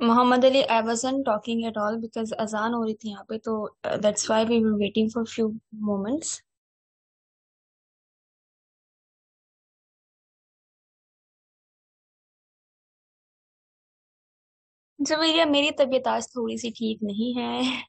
Mohammad Ali, I wasn't talking at all because अजान हो रही थी यहाँ पे, तो that's why we were waiting for few moments. Javeria, मेरी तबीयत आज थोड़ी सी ठीक नहीं है।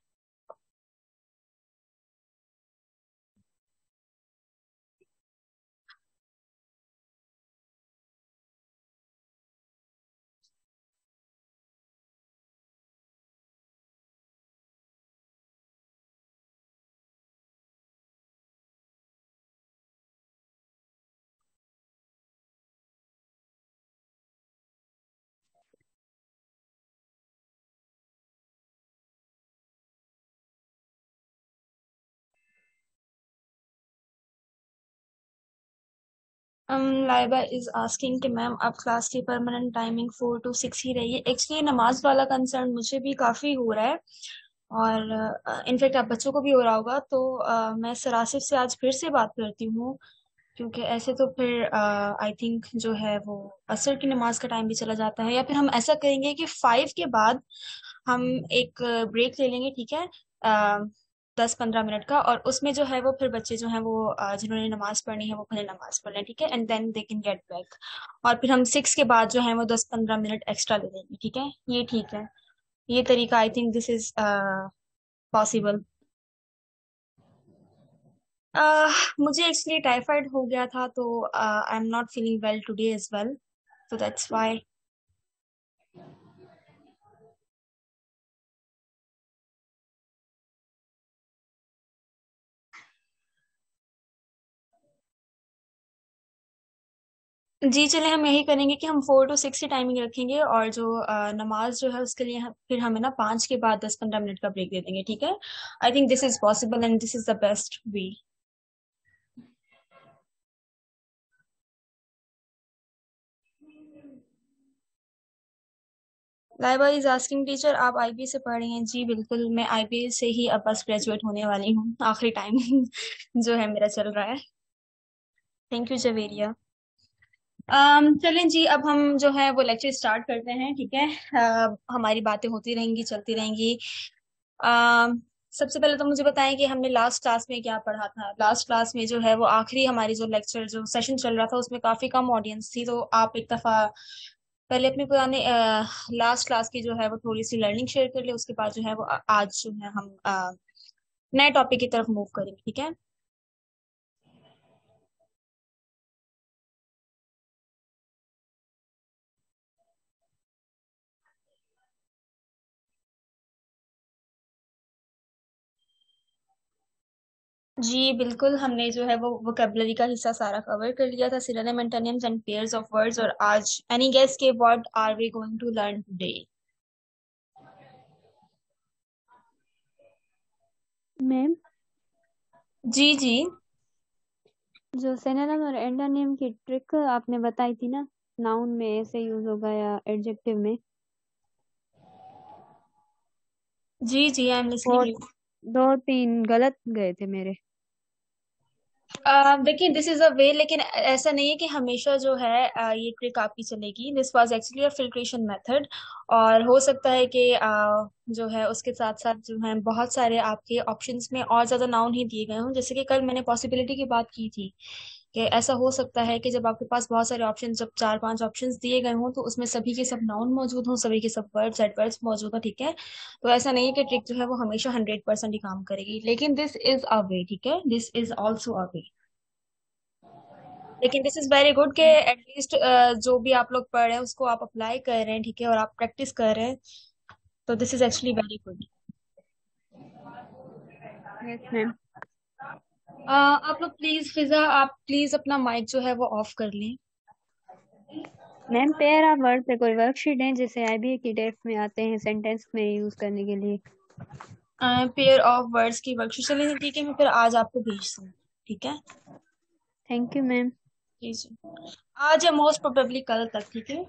लाइबा इज आस्किंग कि मैम अब क्लास की परमानेंट टाइमिंग 4 to 6 ही रही है। एक्चुअली नमाज वाला कंसर्न मुझे भी काफी हो रहा है, और इनफेक्ट आप बच्चों को भी हो रहा होगा, तो मैं सरासिफ से आज फिर से बात करती हूँ, क्योंकि ऐसे तो फिर आई थिंक जो है वो असर की नमाज का टाइम भी चला जाता है। या फिर हम ऐसा करेंगे कि 5 के बाद हम एक ब्रेक ले लेंगे, ठीक है? 10-15 मिनट का, और उसमें जो है वो फिर बच्चे जो हैं वो जिन्होंने नमाज पढ़नी है वो पहले नमाज पढ़ लें, ठीक है? And then they can get back. और फिर हम 6 के बाद जो है वो 10-15 मिनट एक्स्ट्रा ले लेंगे, ठीक है? ये ठीक है? ये तरीका, I think this is possible. मुझे एक्चुअली टाइफाइड हो गया था, तो I am not feeling well today as well, so that's why. जी चले, हम यही करेंगे कि हम 4 to 6 की टाइमिंग रखेंगे, और जो नमाज जो है उसके लिए फिर हमें ना 5 के बाद 10-15 मिनट का ब्रेक दे देंगे, ठीक है? आई think this is possible and this is the best way. Laiba is asking teacher, आप आईबी से पढ़ रही हैं? जी बिल्कुल, मैं आईबी से ही अब बस ग्रेजुएट होने वाली हूँ, आखिरी टाइम जो है मेरा चल रहा है। Thank you Javeria. चलें जी, अब हम जो है वो लेक्चर स्टार्ट करते हैं, ठीक है? हमारी बातें होती रहेंगी, चलती रहेंगी। अम सबसे पहले तो मुझे बताएं कि हमने लास्ट क्लास में क्या पढ़ा था। लास्ट क्लास में जो है वो आखिरी हमारी जो लेक्चर जो सेशन चल रहा था उसमें काफी कम ऑडियंस थी, तो आप एक दफा पहले अपने पुराने लास्ट क्लास की जो है वो थोड़ी सी लर्निंग शेयर कर ले, उसके बाद जो है वो आज जो है हम नए टॉपिक की तरफ मूव करेंगे, ठीक है? जी बिल्कुल, हमने जो है वो वोकेबलरी का हिस्सा सारा कवर कर लिया था, synonym antonyms and pairs of words. और आज एनी गेस के what are we going to learn today? Ma'am, जी जी। जो सिनोनिम और एंटोनिम की ट्रिक आपने बताई थी ना, नाउन में ऐसे यूज होगा या एडजेक्टिव में, जी जी, आई एम वो लिसनिंग यू। 2-3 गलत गए थे मेरे। देखिए, दिस इज अ वे, लेकिन ऐसा नहीं है कि हमेशा जो है ये ट्रिक आपकी चलेगी। This was actually a filtration method, और हो सकता है कि जो है उसके साथ साथ जो है बहुत सारे आपके ऑप्शंस में और ज्यादा नाउन ही दिए गए हों। जैसे कि कल मैंने पॉसिबिलिटी की बात की थी कि ऐसा हो सकता है कि जब आपके पास बहुत सारे ऑप्शन, जब 4-5 ऑप्शंस दिए गए हों, तो उसमें सभी के सब नाउन मौजूद हों, सभी के सब वर्ब्स एडवर्ब्स मौजूद हों, ठीक है? तो ऐसा नहीं है कि ट्रिक जो है वो हमेशा 100% ही काम करेगी, लेकिन दिस इज अ वे, ठीक है? दिस इज ऑल्सो अ वे। लेकिन दिस इज वेरी गुड कि एटलीस्ट जो भी आप लोग पढ़ रहे हैं उसको आप अप्लाई कर रहे हैं, ठीक है? और आप प्रैक्टिस कर रहे हैं, तो this is actually very good. Yes ma'am. आप लोग प्लीज, फिजा आप प्लीज अपना माइक जो है वो ऑफ कर लें। मैम, पेयर ऑफ वर्ड पे कोई वर्कशीट है जैसे आईबीए की टेस्ट में आते हैं सेंटेंस में यूज करने के लिए? पेयर ऑफ वर्ड्स की वर्कशीट चलिए, ठीक है, मैं फिर आज आपको भेजती हूँ, ठीक है? Thank you ma'am. जी जी, आज या मोस्ट प्रोबेबली कल तक, ठीक है?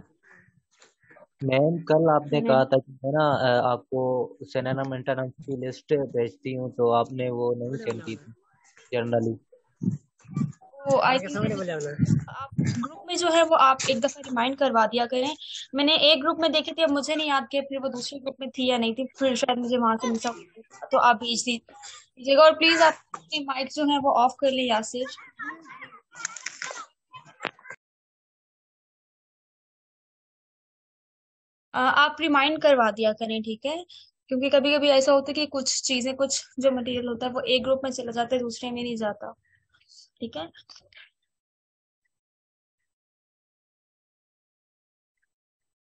मैम, कल आपने मैम, कहा था कि मैं ना आपको सिनेमा मेंटेनेंस की लिस्ट भेजती हूँ, तो आपने वो नहीं सेंड की थी जर्नली। तो आई थिंक आप ग्रुप में जो है वो आप एक दफा रिमाइंड करवा दिया करें। मैंने एक ग्रुप में देखी थी, अब मुझे नहीं याद कि फिर वो दूसरे ग्रुप में थी या नहीं थी, फिर शायद मुझे वहां से मिस आउट हो गया। तो आप भेज दीजिएगा, और प्लीज आप अपनी माइक जो है वो ऑफ कर ले यासिर। आप रिमाइंड करवा दिया करें, ठीक है? क्योंकि कभी कभी ऐसा होता है कि कुछ चीजें, कुछ जो मटेरियल होता है वो एक ग्रुप में चला जाता है, दूसरे में नहीं जाता। ठीक है।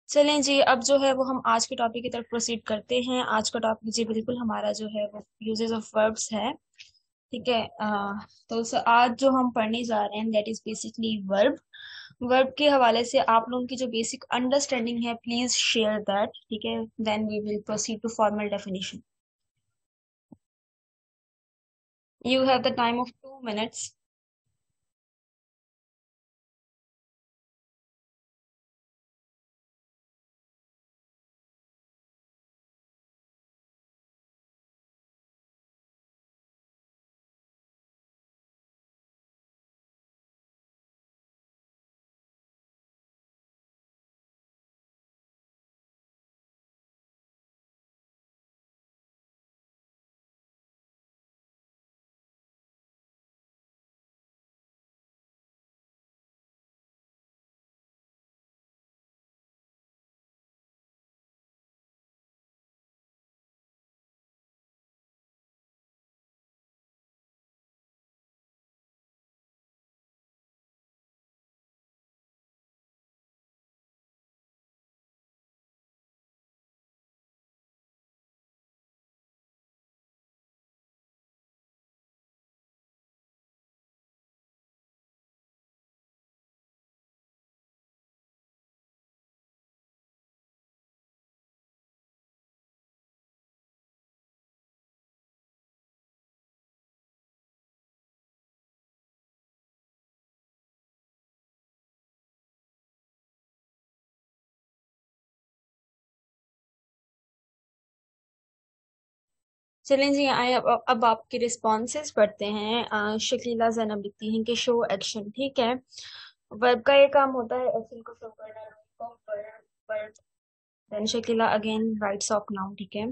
चलें जी, अब जो है वो हम आज के टॉपिक की तरफ प्रोसीड करते हैं। आज का टॉपिक जी बिल्कुल हमारा जो है वो यूजेस ऑफ वर्ब्स है। ठीक है। आज जो हम पढ़ने जा रहे हैं that is basically verb. Verb के हवाले से आप लोगों की जो बेसिक अंडरस्टैंडिंग है, प्लीज शेयर दैट। ठीक है, then we will proceed to formal definition. You have the time of 2 minutes। चलें जी, आए अब आपके रिस्पॉन्सेज पढ़ते हैं। शकीला जैनब लिखती हैं कि शो एक्शन। ठीक है। वर्ब का ये काम होता है एक्शन को शो करना। Then Shakeela again writes of noun. ठीक है।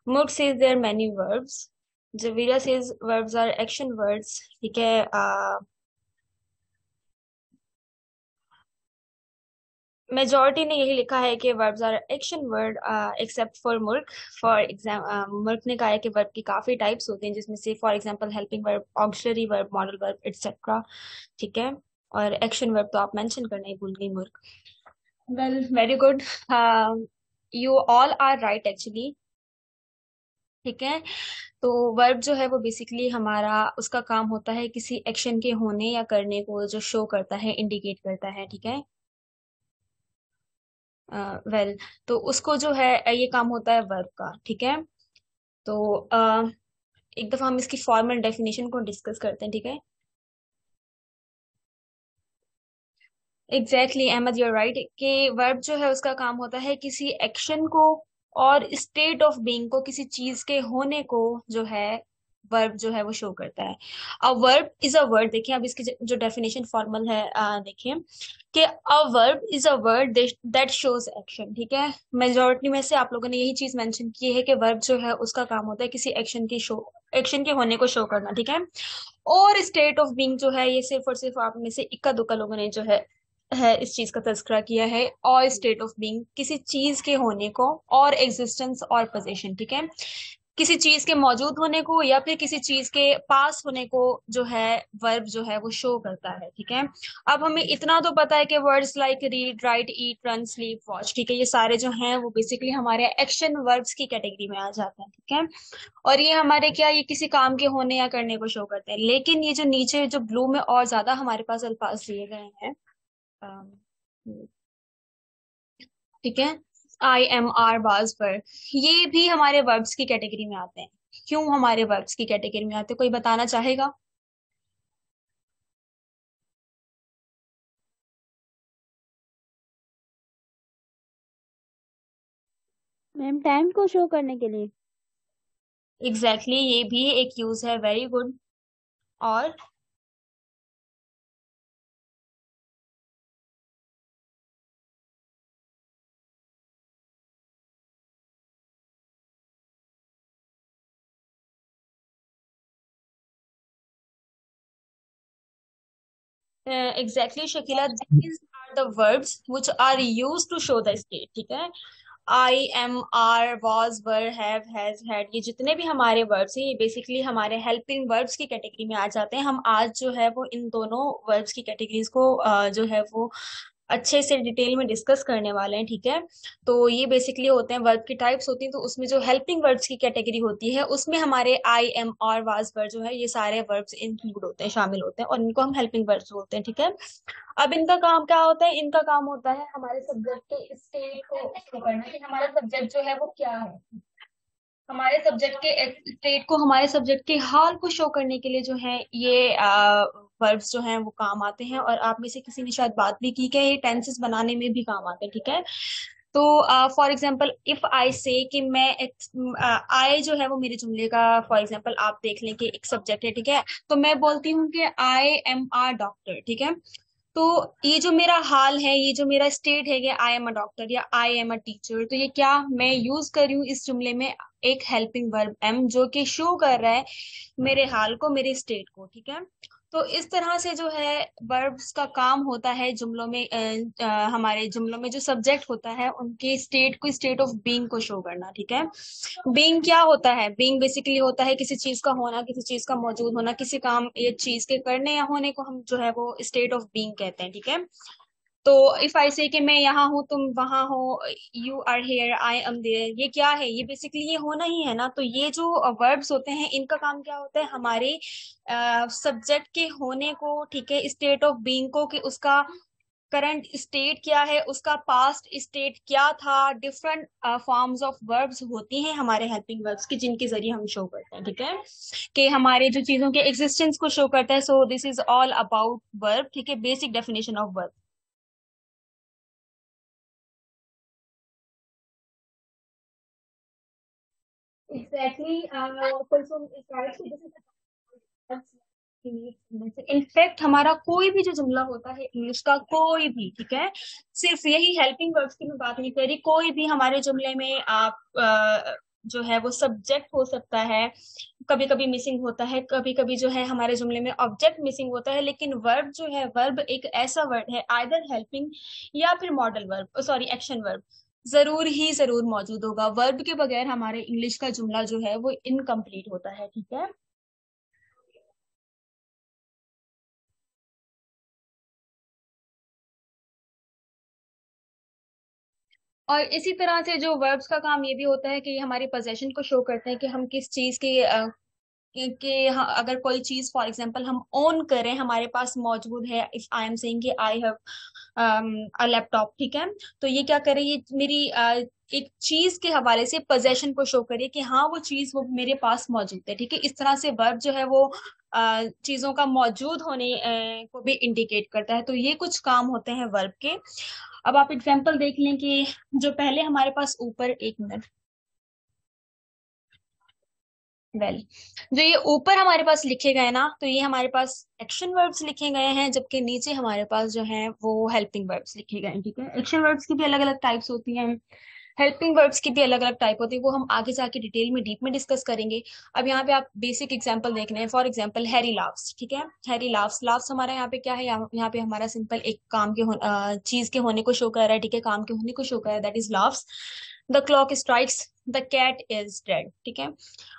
मुर्ग says there many verbs. Javeera says verbs are action words. ठीक है। मेजोरिटी ने यही लिखा है कि verbs are action word except for मुल्क। फॉर एग्जाम मुल्क ने कहा है कि वर्ब की काफी टाइप्स होते हैं, जिसमें से for example helping verb, auxiliary verb, modal verb etcetera. ठीक है। और एक्शन वर्ब तो आप मेंशन करना ही भूल गई, मुल्क। Well, very good. You all are right actually. ठीक है। तो वर्ब जो है वो बेसिकली हमारा उसका काम होता है किसी एक्शन के होने या करने को जो शो करता है, इंडिकेट करता है। ठीक है। वेल, तो उसको जो है ये काम होता है वर्ब का। ठीक है। तो एक दफा हम इसकी फॉर्मल डेफिनेशन को डिस्कस करते हैं। ठीक है। एग्जैक्टली अहमद, यूर राइट कि वर्ब जो है उसका काम होता है किसी एक्शन को और स्टेट ऑफ बीइंग को, किसी चीज के होने को जो है वर्ब जो है वो शो करता है। A verb is a word, देखिए अब इसकी जो डेफिनेशन फॉर्मल है, देखिए कि a verb is a word that shows action. ठीक है। मेजोरिटी में से आप लोगों ने यही चीज मेंशन की है कि वर्ब जो है उसका काम होता है किसी एक्शन के होने को शो करना। ठीक है। और स्टेट ऑफ बीइंग जो है, ये सिर्फ और सिर्फ आप में से इक्का दुक्का लोगों ने जो है इस चीज का तस्करा किया है। और स्टेट ऑफ बीइंग किसी चीज के होने को, और एग्जिस्टेंस और पोजीशन। ठीक है। किसी चीज के मौजूद होने को या फिर किसी चीज के पास होने को जो है वर्ब जो है वो शो करता है। ठीक है। अब हमें इतना तो पता है कि वर्ड्स लाइक रीड, राइट, ईट, रन, स्लीप, वॉच, ठीक है, ये सारे जो हैं वो बेसिकली हमारे एक्शन वर्ब्स की कैटेगरी में आ जाते हैं। ठीक है। और ये हमारे क्या, ये किसी काम के होने या करने को शो करते हैं। लेकिन ये जो नीचे जो ब्लू में और ज्यादा हमारे पास अल्फाज दिए गए हैं, अम, ठीक है, आई एम आर बाज पर, ये भी हमारे वर्ब्स की कैटेगरी में आते हैं। क्यों हमारे वर्ब्स की कैटेगरी में आते हैं, कोई बताना चाहेगा? मैम टाइम को शो करने के लिए। एग्जैक्टली exactly, ये भी एक यूज है। Very good. और exactly Shakeela, these are the verbs which are used to show the state, ठीक है। I, am, are, was, were, have, has, had, ये जितने भी हमारे वर्ब्स हैं ये बेसिकली हमारे हेल्पिंग वर्ब्स की कैटेगरी में आ जाते हैं। हम आज जो है वो इन दोनों वर्ब्स की कैटेगरीज को जो है वो अच्छे से डिटेल में डिस्कस करने वाले हैं, ठीक है। तो ये बेसिकली होते हैं वर्ब की टाइप्स होती हैं, तो उसमें जो हेल्पिंग वर्ब्स की कैटेगरी होती है उसमें हमारे आई, एम, आर, वाज, वर जो है ये सारे वर्ब्स इंक्लूड होते हैं, शामिल होते हैं, और इनको हम हेल्पिंग वर्ब्स बोलते हैं, ठीक है। अब इनका काम क्या होता है? इनका काम होता है हमारे सब्जेक्ट के स्टेट को शो करना, कि हमारा सब्जेक्ट जो है वो क्या है। हमारे सब्जेक्ट के स्टेट को, हमारे सब्जेक्ट के हाल को शो करने के लिए जो है ये वर्ब्स जो हैं वो काम आते हैं। और आप में से किसी ने शायद बात भी की कि ये टेंसेस बनाने में भी काम आते हैं, ठीक है। तो फॉर एग्जाम्पल इफ आई से कि मैं आई जो है वो मेरे जुमले का फॉर एग्जाम्पल आप देख लें कि एक सब्जेक्ट है, ठीक है। तो मैं बोलती हूँ कि आई एम आ डॉक्टर, ठीक है। तो ये जो मेरा हाल है, ये जो मेरा स्टेट है कि आई एम अ डॉक्टर या आई एम अ टीचर, तो ये क्या मैं यूज कर रही हूँ इस जुमले में? एक हेल्पिंग वर्ब एम, जो कि शो कर रहा है मेरे हाल को, मेरे स्टेट को, ठीक है। तो इस तरह से जो है वर्ब्स का काम होता है जुमलों में, हमारे जुमलों में जो सब्जेक्ट होता है उनके स्टेट को, स्टेट ऑफ बीइंग को शो करना, ठीक है। बीइंग क्या होता है? बीइंग बेसिकली होता है किसी चीज का होना, किसी चीज का मौजूद होना, किसी काम या चीज के करने या होने को हम जो है वो स्टेट ऑफ बीइंग कहते हैं, ठीक है। तो इफ आई से कि मैं यहाँ हूँ, तुम वहां हो, you are here, I am there, ये क्या है? ये बेसिकली ये होना ही है ना। तो ये जो वर्ब्स होते हैं इनका काम क्या होता है? हमारे सब्जेक्ट के होने को, ठीक है, स्टेट ऑफ बीइंग को, कि उसका करंट स्टेट क्या है, उसका पास्ट स्टेट क्या था। डिफरेंट फॉर्म्स ऑफ वर्ब्स होती हैं हमारे हेल्पिंग वर्ब्स की, जिनके जरिए हम शो करते हैं, ठीक है, कि हमारे जो चीजों के एग्जिस्टेंस को शो करता है। So this is all about verb, ठीक है, basic definition of verb. Exactly. Also, in fact हमारा कोई भी जो जुमला होता है इंग्लिश का, कोई भी, ठीक है, सिर्फ यही हेल्पिंग वर्ब्स की मैं बात नहीं कर रही, कोई भी हमारे जुमले में आप जो है वो सब्जेक्ट हो सकता है, कभी कभी मिसिंग होता है, कभी कभी जो है हमारे जुमले में ऑब्जेक्ट मिसिंग होता है, लेकिन वर्ब जो है, वर्ब एक ऐसा वर्ड है आइदर हेल्पिंग या फिर modal verb, sorry action verb, जरूर ही जरूर मौजूद होगा। वर्ब के बगैर हमारे इंग्लिश का जुमला जो है वो इनकम्प्लीट होता है, ठीक है। और इसी तरह से जो वर्ब्स का काम ये भी होता है कि ये हमारी पोजेशन को शो करते हैं कि हम किस चीज के अगर कोई चीज फॉर एग्जांपल हम ओन करें, हमारे पास मौजूद है। इफ आई एम सेइंग कि आई हैव अ लैपटॉप, ठीक है, तो ये क्या करे? ये मेरी एक चीज के हवाले से पोजेशन को शो करे कि हाँ वो चीज वो मेरे पास मौजूद है, ठीक है। इस तरह से वर्ब जो है वो चीजों का मौजूद होने को भी इंडिकेट करता है। तो ये कुछ काम होते हैं वर्ब के। अब आप एग्जांपल देख लें कि जो पहले हमारे पास ऊपर, एक मिनट, वेल, जो ये ऊपर हमारे पास लिखे गए ना, तो ये हमारे पास एक्शन वर्ब्स लिखे गए हैं, जबकि नीचे हमारे पास जो है वो हेल्पिंग वर्ब्स लिखे गए हैं, ठीक है। एक्शन वर्ब्स की भी अलग अलग टाइप्स होती हैं, हेल्पिंग वर्ब्स की भी अलग अलग टाइप होती है, वो हम आगे जाके डिटेल में डीप में डिस्कस करेंगे। अब यहाँ पे आप बेसिक एग्जांपल देख रहे हैं, फॉर एग्जांपल हैरी लाफ्स, ठीक है। हैरी लाफ्स, लाफ्स हमारा यहाँ पे क्या है? यहाँ पे हमारा सिंपल एक काम के चीज के होने को शो कर रहा है, ठीक है, काम के होने को शो कर रहा है, that is laughs. The clock strikes, the cat is dead, ठीक है।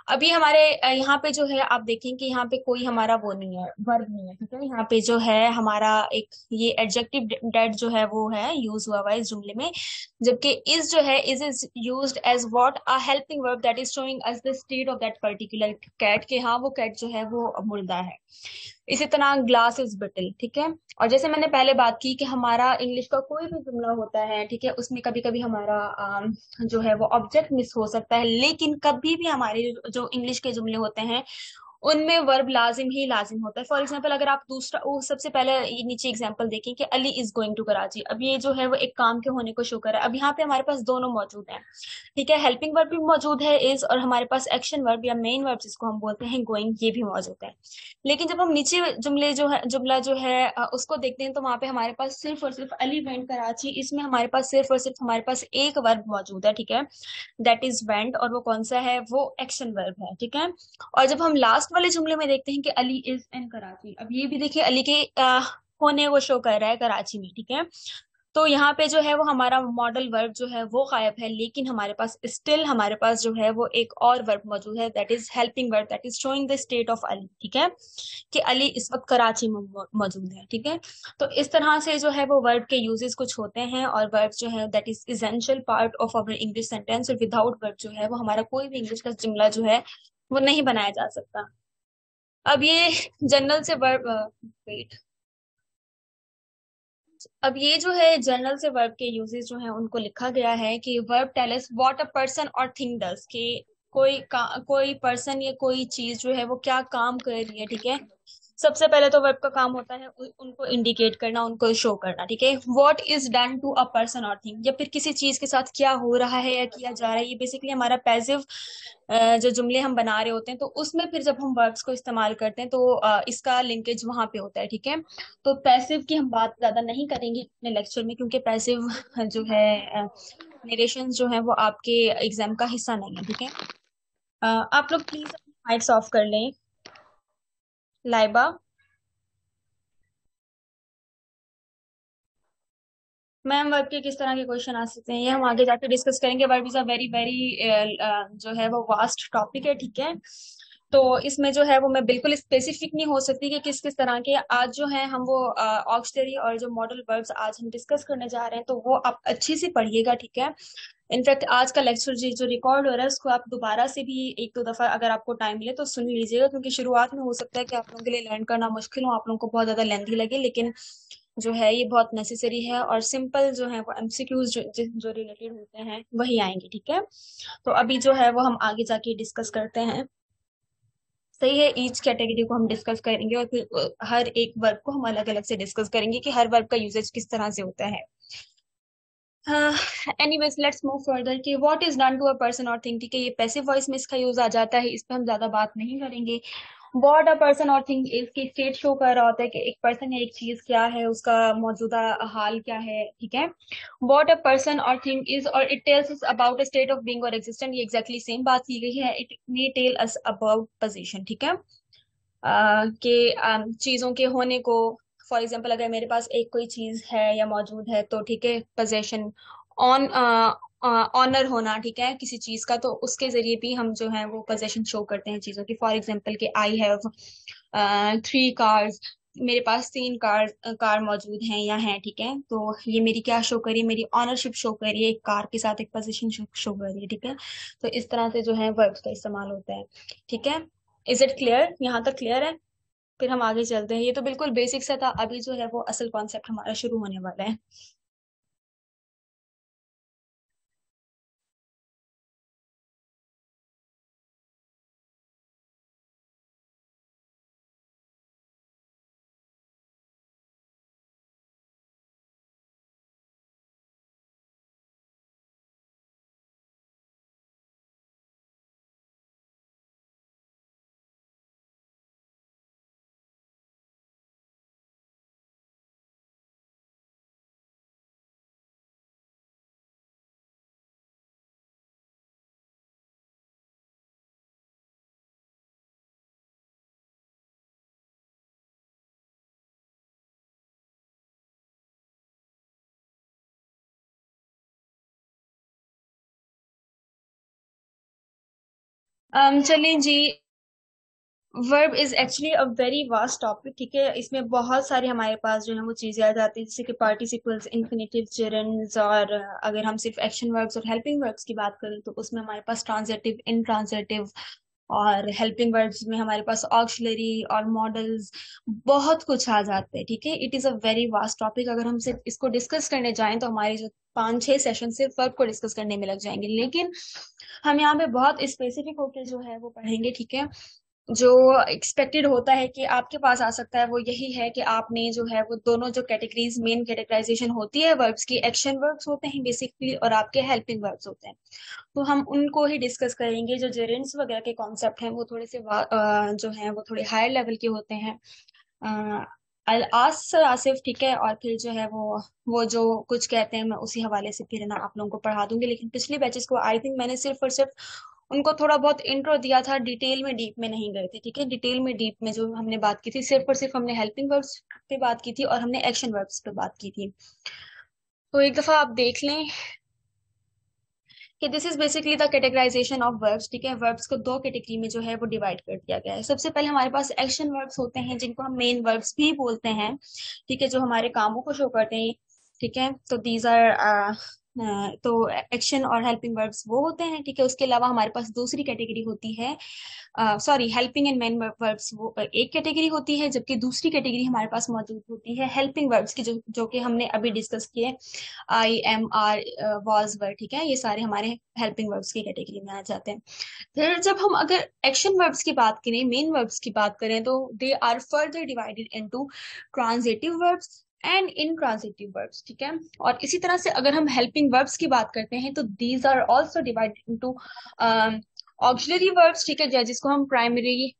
अभी हमारे यहाँ पे जो है आप देखें कि यहाँ पे कोई हमारा वो नहीं है, वर्ब नहीं है, ठीक है। यहाँ पे जो है हमारा एक ये एडजेक्टिव डेड जो है वो है यूज हुआ हुआ है इस जुमले में, जबकि इज जो है is used as what, a helping verb that is showing us the state of that particular cat, के हाँ वो कैट जो है वो मुर्दा है। इसी तरह ग्लास इज ब्रिटल, ठीक है। और जैसे मैंने पहले बात की कि हमारा इंग्लिश का कोई भी जुमला होता है, ठीक है, उसमें कभी कभी हमारा जो है वो ऑब्जेक्ट मिस हो सकता है, लेकिन कभी भी हमारे जो इंग्लिश के जुमले होते हैं उनमें वर्ब लाजिम ही लाजिम होता है। फॉर एग्जाम्पल अगर आप दूसरा वो सबसे पहले ये नीचे एग्जाम्पल देखें कि Ali is going to Karachi, अब ये जो है वो एक काम के होने को शो कर रहा है। अब यहाँ पे हमारे पास दोनों मौजूद हैं, ठीक है, हेल्पिंग वर्ब भी मौजूद है इज, और हमारे पास एक्शन वर्ब या मेन वर्ब जिसको हम बोलते हैं गोइंग, ये भी मौजूद है। लेकिन जब हम नीचे जुमला जो है उसको देखते हैं, तो वहां पे हमारे पास सिर्फ और सिर्फ अली वेंट कराची, इसमें हमारे पास सिर्फ और सिर्फ हमारे पास एक वर्ब मौजूद है, ठीक है, दैट इज वेंट, और वो कौन सा है? वो एक्शन वर्ब है, ठीक है। और जब हम लास्ट वाले जुमले में देखते हैं कि अली इज इन कराची, अब ये भी देखिए अली के होने को शो कर रहा है कराची में, ठीक है। तो यहाँ पे जो है वो हमारा मॉडल वर्ब जो है वो गायब है, लेकिन हमारे पास स्टिल हमारे पास जो है वो एक और वर्ब मौजूद है, that is helping verb, that is showing the state of Ali, ठीक है, कि अली इस वक्त कराची में मौजूद है, ठीक है। तो इस तरह से जो है वो वर्ब के यूजेस कुछ होते हैं, और वर्ब जो है that is essential part of our English sentence, और विदाउट वर्ब जो है वो हमारा कोई भी इंग्लिश का जुमला जो है वो नहीं बनाया जा सकता। अब ये जनरल से वर्ब, वेट, अब ये जो है जनरल से वर्ब के यूजेस जो है उनको लिखा गया है कि verb tell us what a person or thing does, कि कोई पर्सन या कोई चीज जो है वो क्या काम कर रही है, ठीक है। सबसे पहले तो वर्ब का काम होता है उनको इंडिकेट करना, उनको शो करना, ठीक है। What is done to a person or thing, या फिर किसी चीज के साथ क्या हो रहा है या किया जा रहा है, ये बेसिकली हमारा पैसिव जो जुमले हम बना रहे होते हैं, तो उसमें फिर जब हम वर्ब्स को इस्तेमाल करते हैं तो इसका लिंकेज वहां पे होता है, ठीक है। तो पैसिव की हम बात ज्यादा नहीं करेंगे अपने लेक्चर में, क्योंकि पैसिव जो है नरेशन जो है वो आपके एग्जाम का हिस्सा नहीं है, ठीक है। आप लोग प्लीज अपनी माइक्स ऑफ कर लें। लाइबा, मैम वर्ब के किस तरह के क्वेश्चन आ सकते हैं ये हम आगे जाके डिस्कस करेंगे। Verb is a very very जो है वो वास्ट टॉपिक है, ठीक है। तो इसमें जो है वो मैं बिल्कुल स्पेसिफिक नहीं हो सकती कि किस किस तरह के, आज जो है हम वो ऑक्सिलरी और जो मॉडल वर्ब्स आज हम डिस्कस करने जा रहे हैं, तो वो आप अच्छी से पढ़िएगा, ठीक है। इनफैक्ट आज का लेक्चर जो रिकॉर्ड हो रहा है उसको आप दोबारा से भी एक दो दफा अगर आपको टाइम मिले तो सुन लीजिएगा, क्योंकि शुरुआत में हो सकता है कि आप लोगों के लिए लर्न करना मुश्किल हो, आप लोगों को बहुत ज्यादा लेंथी लगे, लेकिन जो है ये बहुत नेसेसरी है, और सिंपल जो है वो एमसीक्यूज जो रिलेटेड होते हैं वही आएंगे, ठीक है। तो अभी जो है वो हम आगे जाके डिस्कस करते हैं, सही है। ईच कैटेगरी को हम डिस्कस करेंगे, और फिर हर एक वर्ब को हम अलग अलग से डिस्कस करेंगे कि हर वर्ब का यूजेज किस तरह से होता है। एनीवेज लेट्स मूव फर्दर कि what is done to a person or thing, ठीक है। ये पैसिव वॉइस में इसका यूज आ जाता है, इस पे हम ज्यादा बात नहीं करेंगे। What a person or thing इसकी स्टेट शो कर रहा होता है कि एक पर्सन या एक चीज क्या है, उसका मौजूदा हाल क्या है, ठीक है। What a person or thing is, or it tells us about a state of being or existent, ये एग्जैक्टली सेम बात की गई है। It may tell us about position, ठीक है। कि चीजों के होने को, फॉर एग्जाम्पल अगर मेरे पास एक कोई चीज है या मौजूद है तो ठीक है, पोजेशन, ऑन ऑनर होना, ठीक है, किसी चीज का, तो उसके जरिए भी हम जो है वो पोजेशन शो करते हैं चीजों की। फॉर एग्जाम्पल कि आई हैव 3 कार्स, मेरे पास 3 कार कार मौजूद हैं या हैं, ठीक है। तो ये मेरी क्या शो करी, मेरी ऑनरशिप शो करी है, एक कार के साथ एक पोजीशन शो करी है, ठीक है। तो इस तरह से जो है वर्ब्स का इस्तेमाल होता है, ठीक है। इज इट क्लियर, यहाँ तक क्लियर है? फिर हम आगे चलते हैं, ये तो बिल्कुल बेसिक सा था, अभी जो है वो असल कॉन्सेप्ट हमारा शुरू होने वाला है। चलिए जी, verb is actually a very vast topic, ठीक है। इसमें बहुत सारे हमारे पास जो है वो चीजें आ जाती हैं, जैसे कि पार्टिसिपल्स, इन्फिनेटिव, जेरेंड्स, और अगर हम सिर्फ एक्शन वर्ब्स और हेल्पिंग वर्ब्स की बात करें तो उसमें हमारे पास ट्रांजिटिव, इंट्रांजिटिव, और हेल्पिंग वर्ब्स में हमारे पास ऑक्सिलरी और मॉडल्स, बहुत कुछ आ जाते हैं, ठीक है। It is a very vast topic, अगर हम सिर्फ इसको डिस्कस करने जाएं तो हमारे जो 5-6 सेशन सिर्फ वर्ब को डिस्कस करने में लग जाएंगे, लेकिन हम यहाँ पे बहुत स्पेसिफिक होकर जो है वो पढ़ेंगे, ठीक है। जो एक्सपेक्टेड होता है कि आपके पास आ सकता है वो यही है कि आपने जो है वो दोनों जो कैटेगरीज, मेन कैटेगराइजेशन होती है वर्ब्स की, एक्शन वर्ब्स होते हैं बेसिकली और आपके हेल्पिंग वर्ब्स होते हैं, तो हम उनको ही डिस्कस करेंगे। जो जेरेंट्स वगैरह के कॉन्सेप्ट हैं वो थोड़े से जो हैं वो थोड़े हायर लेवल के होते हैं। अल आस सर आसिफ, ठीक है, और फिर जो है वो जो कुछ कहते हैं मैं उसी हवाले से फिर ना आप लोगों को पढ़ा दूंगी, लेकिन पिछले बैचेस को आई थिंक मैंने सिर्फ और सिर्फ उनको थोड़ा बहुत इंट्रो दिया था, डिटेल में डीप में नहीं गए थे, ठीक है। डिटेल में डीप में जो हमने बात की थी, सिर्फ और सिर्फ हमने हेल्पिंग वर्ब्स पे बात की थी और हमने एक्शन वर्ब्स पे बात की थी। तो एक दफा आप देख लें कि this is basically the categorisation of verbs, ठीक है। वर्ब्स को दो कैटेगरी में जो है वो डिवाइड कर दिया गया है। सबसे पहले हमारे पास एक्शन वर्ब्स होते हैं, जिनको हम मेन वर्ब्स भी बोलते हैं, ठीक है, जो हमारे कामों को शो करते हैं, ठीक है। तो दीज आर तो एक्शन और हेल्पिंग वर्ब्स वो होते हैं, ठीक है। उसके अलावा हमारे पास दूसरी कैटेगरी होती है, sorry, helping and main verbs, वो एक कैटेगरी होती है, जबकि दूसरी कैटेगरी हमारे पास मौजूद होती है हेल्पिंग वर्ब्स की, जो कि हमने अभी डिस्कस किए, आई, एम, आर, वॉज, वर, ठीक है। ये सारे हमारे हेल्पिंग वर्ब्स की कैटेगरी में आ जाते हैं। फिर जब हम अगर एक्शन वर्ब्स की बात करें, मेन वर्ब्स की बात करें, तो they are further divided into transitive verbs and intransitive verbs, ठीक है। और इसी तरह से अगर हम हेल्पिंग वर्ब्स की बात करते हैं, तो these are also divided into auxiliary verbs, ठीक है, जिसको हम प्राइमरी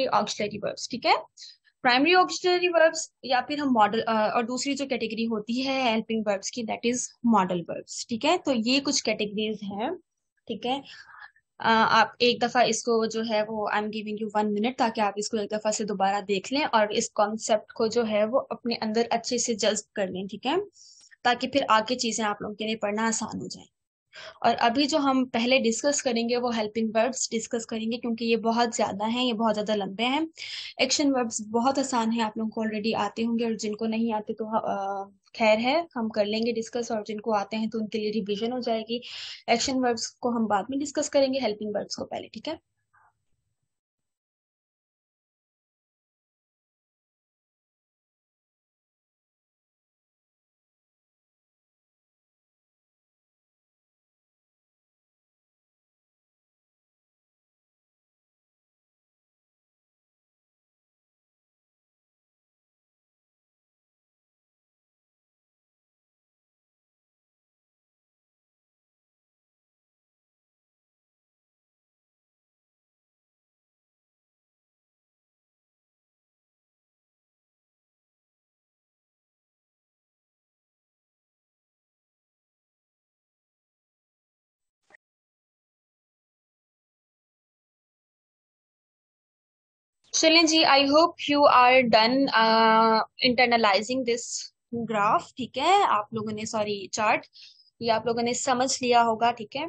ऑक्सिलरी वर्ब्स, ठीक है। प्राइमरी ऑक्सिलरी वर्ब्स, या फिर हम मॉडल, और दूसरी जो कैटेगरी होती है हेल्पिंग वर्ब्स की, दैट इज मॉडल वर्ब्स, ठीक है। तो ये कुछ कैटेगरीज हैं, ठीक है। आप एक दफा इसको जो है वो, I am giving you 1 minute, ताकि आप इसको एक दफा से दोबारा देख लें और इस कॉन्सेप्ट को जो है वो अपने अंदर अच्छे से जज्ब कर लें, ठीक है, ताकि फिर आगे चीजें आप लोगों के लिए पढ़ना आसान हो जाए। और अभी जो हम पहले डिस्कस करेंगे वो हेल्पिंग वर्ब्स डिस्कस करेंगे, क्योंकि ये बहुत ज्यादा हैं, ये बहुत ज्यादा लंबे हैं। एक्शन वर्ब्स बहुत आसान है, आप लोगों को ऑलरेडी आते होंगे, और जिनको नहीं आते तो खैर है, हम कर लेंगे डिस्कस, और जिनको आते हैं तो उनके लिए रिवीजन हो जाएगी। एक्शन वर्ब्स को हम बाद में डिस्कस करेंगे, हेल्पिंग वर्ब्स को पहले, ठीक है। चलें जी, I hope you are done internalizing this graph, ठीक है। आप लोगों ने, सॉरी, चार्ट, ये आप लोगों ने समझ लिया होगा, ठीक है।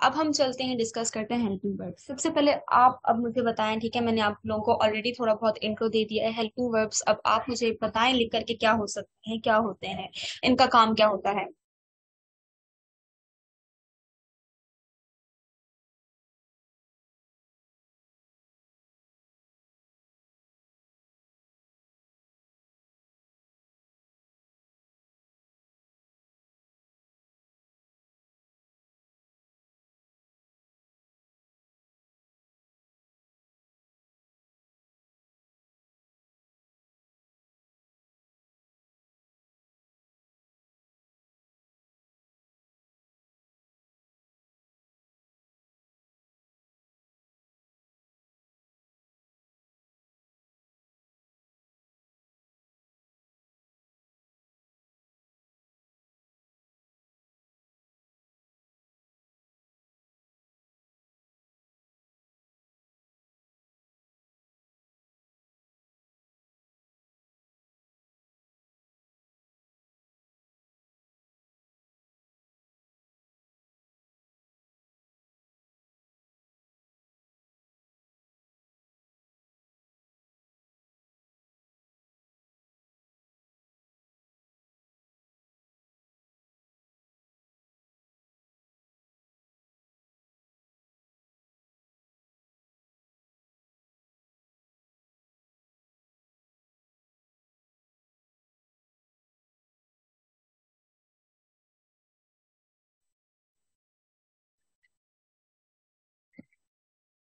अब हम चलते हैं, डिस्कस करते हैं हेल्पिंग वर्ब्स। सबसे पहले आप अब मुझे बताएं, ठीक है, मैंने आप लोगों को ऑलरेडी थोड़ा बहुत इंट्रो दे दिया है हेल्पिंग वर्ब्स। अब आप मुझे बताएं लिख करके, क्या हो सकते हैं, क्या होते हैं, इनका काम क्या होता है।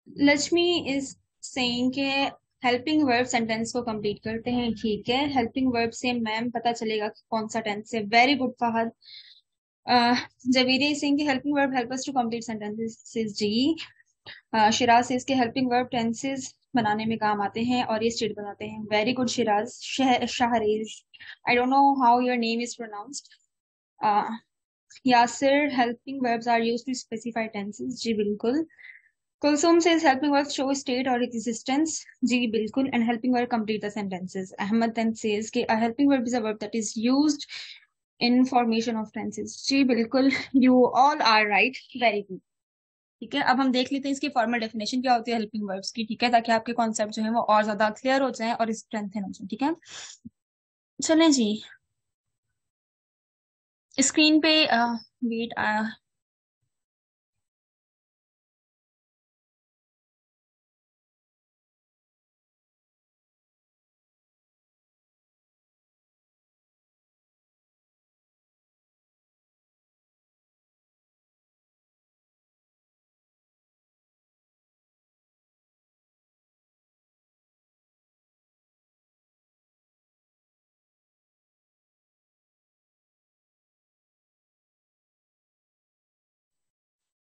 लक्ष्मी इज सेइंग के हेल्पिंग वर्ब सेंटेंस को कंप्लीट करते हैं, ठीक है। हेल्पिंग वर्ब से मैम पता चलेगा कि कौन सा टेंस है। Very good Fahad. जवीरी सिंह की helping verb help us to complete sentences जी। शिराज से इसके हेल्पिंग वर्ब टेंसेस बनाने में काम आते हैं और ये स्टेट बनाते हैं। Very good Shiraz. Shahrez, I don't know how your name is pronounced. Yasir, helping verbs are used to specify tenses. जी बिल्कुल। Kulsum says helping verbs show state or existence। जी बिल्कुल। And helping verb complete the sentences। Ahmad then says कि a helping verb is a verb that is used in formation of tenses। जी बिल्कुल। You all are right। Very good। ठीक है, अब हम देख लेते हैं इसकी फॉर्मल डेफिनेशन क्या होती है हेल्पिंग वर्ब्स की। ठीक है, ताकि आपके कॉन्सेप्ट जो है वो और ज्यादा क्लियर हो जाए और स्ट्रेंथन हो जाए। ठीक है, चलें जी। स्क्रीन पे wait I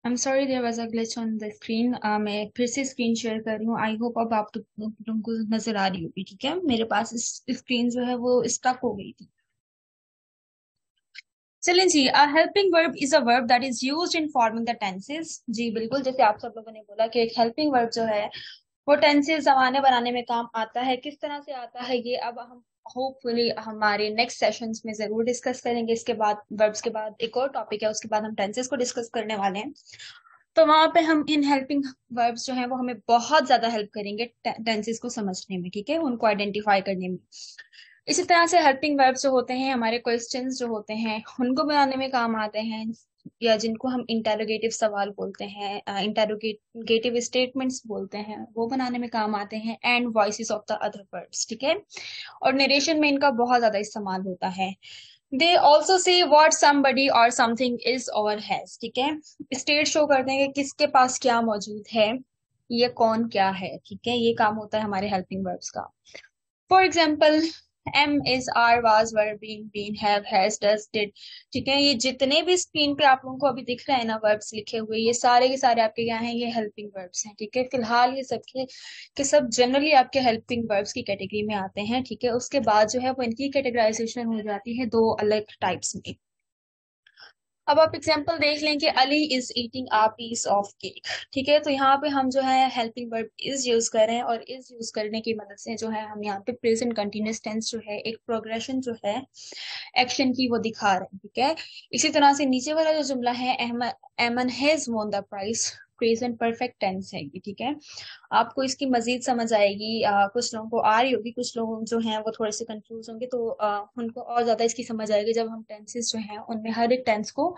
am sorry there was a glitch on the screen. मैं फिर से स्क्रीन शेयर कर रही हूँ। आई होप अब आप तुमको नजर आ रही होगी। ठीक है, मेरे पास स्क्रीन जो है वो स्टक हो गई थी। चलें जी। A helping verb is a verb that is used in forming the tenses. जी बिल्कुल, जैसे आप सब लोगों ने बोला कि एक हेल्पिंग वर्ब जो है वो टेंसेस जमाने बनाने में काम आता है। किस तरह से आता है ये अब हम होपफुली हमारे नेक्स्ट सेशंस में जरूर डिस्कस करेंगे। इसके बाद वर्ब्स के बाद एक और टॉपिक है, उसके बाद हम टेंसेस को डिस्कस करने वाले हैं। तो वहां पे हम इन हेल्पिंग वर्ब्स जो हैं वो हमें बहुत ज्यादा हेल्प करेंगे टेंसेस को समझने में। ठीक है, उनको आइडेंटिफाई करने में। इसी तरह से हेल्पिंग वर्ब्स जो होते हैं हमारे क्वेश्चंस जो होते हैं उनको बनाने में काम आते हैं, या जिनको हम इंटेरोगेटिव सवाल बोलते हैं, इंटेरोगेटिव स्टेटमेंट्स बोलते हैं, वो बनाने में काम आते हैं। And voices of the other words. ठीक है, और नरेशन में इनका बहुत ज्यादा इस्तेमाल होता है। They also say what somebody और समथिंग इज और हैज। ठीक है, स्टेट शो करते हैं कि किसके पास क्या मौजूद है, ये कौन क्या है। ठीक है, ये काम होता है हमारे हेल्पिंग वर्ब्स का। For example, am is, are, was, were, been, have, has, does, did. ठीक है, ये जितने भी स्क्रीन पे आप लोगों को अभी दिख रहे हैं ना वर्ब्स लिखे हुए, ये सारे के सारे आपके क्या हैं, ये हेल्पिंग वर्ब्स हैं। ठीक है, फिलहाल ये सब के सब जनरली आपके हेल्पिंग वर्ब्स की कैटेगरी में आते हैं। ठीक है, उसके बाद जो है वो इनकी कैटेगराइजेशन हो जाती है दो अलग टाइप्स में। अब आप एग्जाम्पल देख लें कि Ali is eating a piece of cake. ठीक है, तो यहाँ पे हम जो है हेल्पिंग वर्ब इज यूज कर रहे हैं, और इज यूज करने की मदद से जो है हम यहाँ पे प्रेजेंट कंटिन्यूअस टेंस जो है एक प्रोग्रेशन जो है एक्शन की वो दिखा रहे हैं। ठीक है, इसी तरह से नीचे वाला जो जुमला है Aman has won the prize, present perfect tense है ये। ठीक है, आपको इसकी मजीद समझ आएगी। कुछ लोगों को आ रही होगी, कुछ लोग जो हैं वो थोड़े से कंफ्यूज होंगे, तो उनको और ज्यादा इसकी समझ आएगी जब हम टेंसेस जो हैं उनमें हर एक टेंस को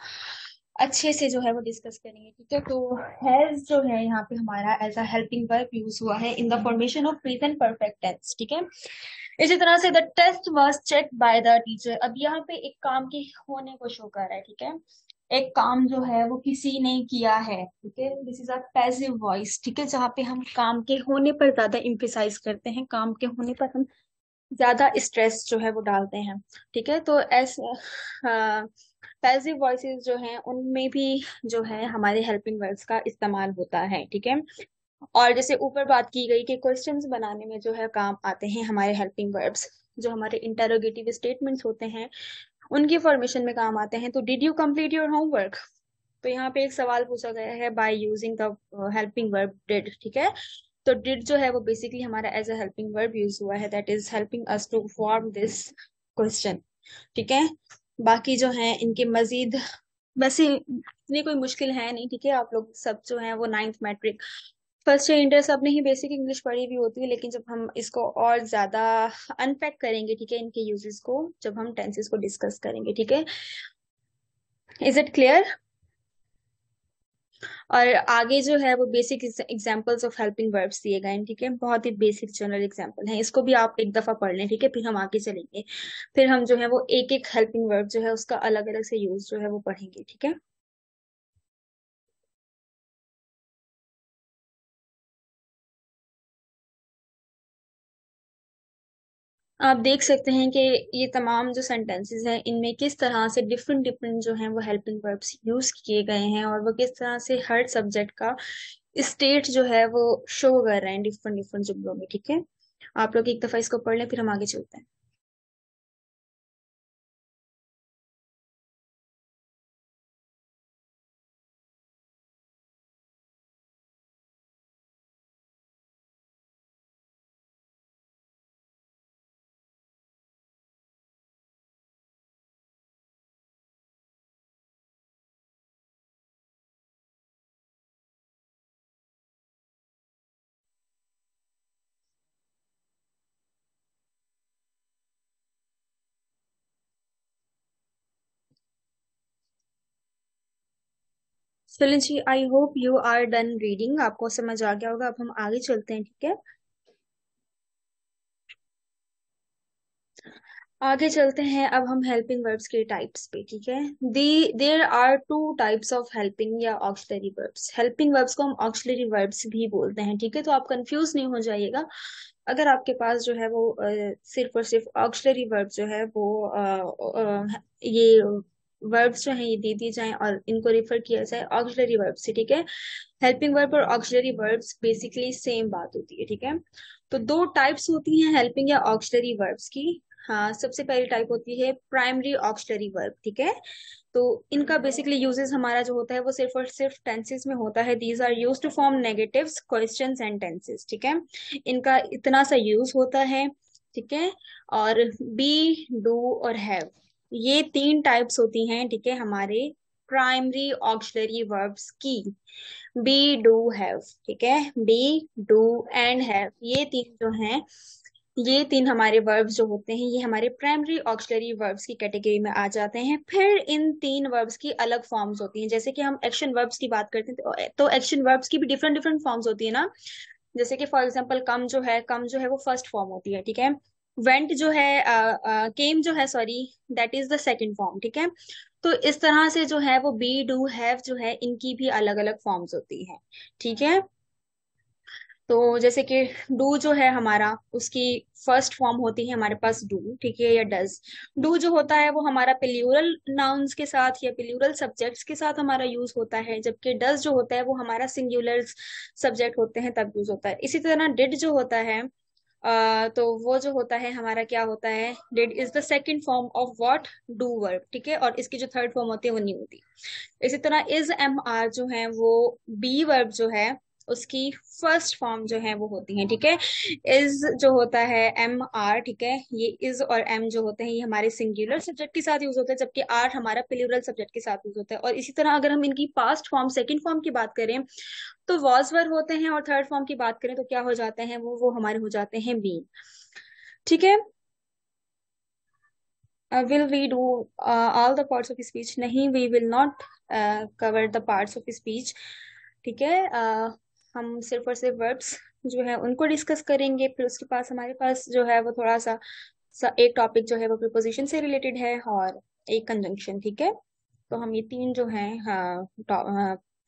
अच्छे से जो है वो डिस्कस करेंगे। ठीक है, तो हैज जो है यहाँ पे हमारा as a helping verb use हुआ है in the formation of present perfect tense. ठीक है, इसी तरह से the test was checked by the teacher. अब यहाँ पे एक काम के होने को शो कर रहा है। ठीक है, एक काम जो है वो किसी ने किया है। ठीक है, this is a passive voice. ठीक है, जहाँ पे हम काम के होने पर ज्यादा इम्फेसाइज करते हैं, काम के होने पर हम ज्यादा स्ट्रेस जो है वो डालते हैं। ठीक है, तो ऐसे पैसिव वॉइसेस जो हैं उनमें भी जो है हमारे हेल्पिंग वर्ड्स का इस्तेमाल होता है। ठीक है, और जैसे ऊपर बात की गई कि क्वेश्चंस बनाने में जो है काम आते हैं हमारे हेल्पिंग वर्ब्स, जो हमारे इंटेरोगेटिव स्टेटमेंट्स होते हैं उनकी फॉर्मेशन में काम आते हैं। तो did you complete your homework, तो यहाँ पे एक सवाल पूछा गया है by using the helping verb did. ठीक है, तो डिड जो है वो बेसिकली हमारा as a helping verb use हुआ है, that is helping us to form this question. ठीक है, बाकी जो है इनके मजीद वैसे इतनी कोई मुश्किल है नहीं। ठीक है, आप लोग सब जो है वो ninth matric first year inter सब ने ही बेसिक इंग्लिश पढ़ी भी होती है, लेकिन जब हम इसको और ज्यादा अनपैक करेंगे, ठीक है, इनके यूजेस को जब हम टेंसेस को डिस्कस करेंगे। ठीक है, इज इट क्लियर? और आगे जो है वो basic examples of helping verbs दिए गए हैं। ठीक है, बहुत ही बेसिक जनरल एग्जांपल हैं, इसको भी आप एक दफा पढ़ लें। ठीक है, फिर हम आगे चलेंगे, फिर हम जो है वो एक एक हेल्पिंग वर्ब जो है उसका अलग अलग से यूज जो है वो पढ़ेंगे। ठीक है, आप देख सकते हैं कि ये तमाम जो सेंटेंसेस हैं इनमें किस तरह से डिफरेंट डिफरेंट जो हैं वो हेल्पिंग वर्ब्स यूज किए गए हैं, और वो किस तरह से हर सब्जेक्ट का स्टेट जो है वो शो कर रहे हैं डिफरेंट डिफरेंट जुमलों में। ठीक है, आप लोग एक दफा इसको पढ़ लें, फिर हम आगे चलते हैं। चलिए जी, I hope you are done reading, आपको समझ आ गया होगा। अब हम आगे चलते हैं, ठीक है। आगे चलते हैं अब हम हेल्पिंग वर्ब्स के टाइप्स पे, ठीक है। There are two types of helping या ऑक्सिलरी वर्ब्स। हेल्पिंग वर्ब्स को हम ऑक्सिलरी वर्ब्स भी बोलते हैं, ठीक है। तो आप कंफ्यूज नहीं हो जाइएगा। अगर आपके पास जो है वो सिर्फ और सिर्फ ऑक्सिलरी वर्ब जो है वो ये वर्ब्स जो है ये दे दिए जाएं और इनको रिफर किया जाए ऑक्सिलरी वर्ब से, ठीक है। हेल्पिंग वर्ब और ऑक्सिलरी वर्ब्स बेसिकली सेम बात होती है, ठीक है। तो दो टाइप्स होती हैं हेल्पिंग या ऑक्सिलरी वर्ब्स की। हाँ, सबसे पहली टाइप होती है प्राइमरी ऑक्सिलरी वर्ब, ठीक है। तो इनका बेसिकली यूजेस हमारा जो होता है वो सिर्फ और सिर्फ टेंसेस में होता है। These are use to form negatives, questions and tenses, ठीक है। इनका इतना सा यूज होता है, ठीक है। और बी, डू और हैव, ये तीन टाइप्स होती हैं, ठीक है, हमारे प्राइमरी ऑक्सिलरी वर्ब्स की। बी, डू, हैव, ठीक है। बी, डू एंड हैव, ये तीन जो हैं, ये तीन हमारे वर्ब्स जो होते हैं ये हमारे प्राइमरी ऑक्सिलरी वर्ब्स की कैटेगरी में आ जाते हैं। फिर इन तीन वर्ब्स की अलग फॉर्म्स होती हैं। जैसे कि हम एक्शन वर्ब्स की बात करते हैं तो एक्शन वर्ब्स की भी डिफरेंट डिफरेंट फॉर्म्स होती है ना। जैसे कि फॉर एग्जांपल कम जो है वो फर्स्ट फॉर्म होती है, ठीक है। वेंट जो है, केम जो है, sorry, that is the second form, ठीक है। तो इस तरह से जो है वो बी, डू, हैव जो है इनकी भी अलग अलग फॉर्म्स होती हैं, ठीक है। तो जैसे कि डू जो है हमारा, उसकी फर्स्ट फॉर्म होती है हमारे पास डू, ठीक है, या डज। डू जो होता है वो हमारा प्लूरल नाउन्स के साथ या प्लूरल सब्जेक्ट्स के साथ हमारा यूज होता है, जबकि डज जो होता है वो हमारा सिंगुलर सब्जेक्ट होते हैं तब यूज होता है। इसी तरह डिड जो होता है, तो वो जो होता है हमारा क्या होता है, did is the second form of what, do verb, ठीक है। और इसकी जो थर्ड फॉर्म होती है वो नहीं होती। इसी तरह इज, एम, आर जो है वो बी वर्ब जो है उसकी फर्स्ट फॉर्म जो है वो होती है, ठीक है। इज जो होता है, एम, आर, ठीक है, ये इज और एम जो होते हैं ये हमारे सिंगुलर सब्जेक्ट के साथ यूज होता है, जबकि आर हमारा प्लूरल सब्जेक्ट के साथ यूज होता है। और इसी तरह अगर हम इनकी पास्ट फॉर्म, सेकंड फॉर्म की बात करें तो वॉज वर्ब होते हैं, और थर्ड फॉर्म की बात करें तो क्या हो जाते हैं वो हमारे हो जाते हैं बीन, ठीक है। Will we do all the parts of speech? नहीं, we will not cover the parts of speech, ठीक है। हम सिर्फ और सिर्फ वर्ब्स जो है उनको डिस्कस करेंगे। फिर उसके पास हमारे पास जो है वो थोड़ा सा एक टॉपिक जो है वो प्रीपोजिशन से रिलेटेड है और एक कंजंक्शन, ठीक है। तो हम ये तीन जो हैं, हाँ,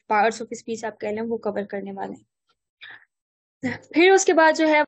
पार्ट्स ऑफ स्पीच आप कह लें, वो कवर करने वाले हैं। फिर उसके बाद जो है,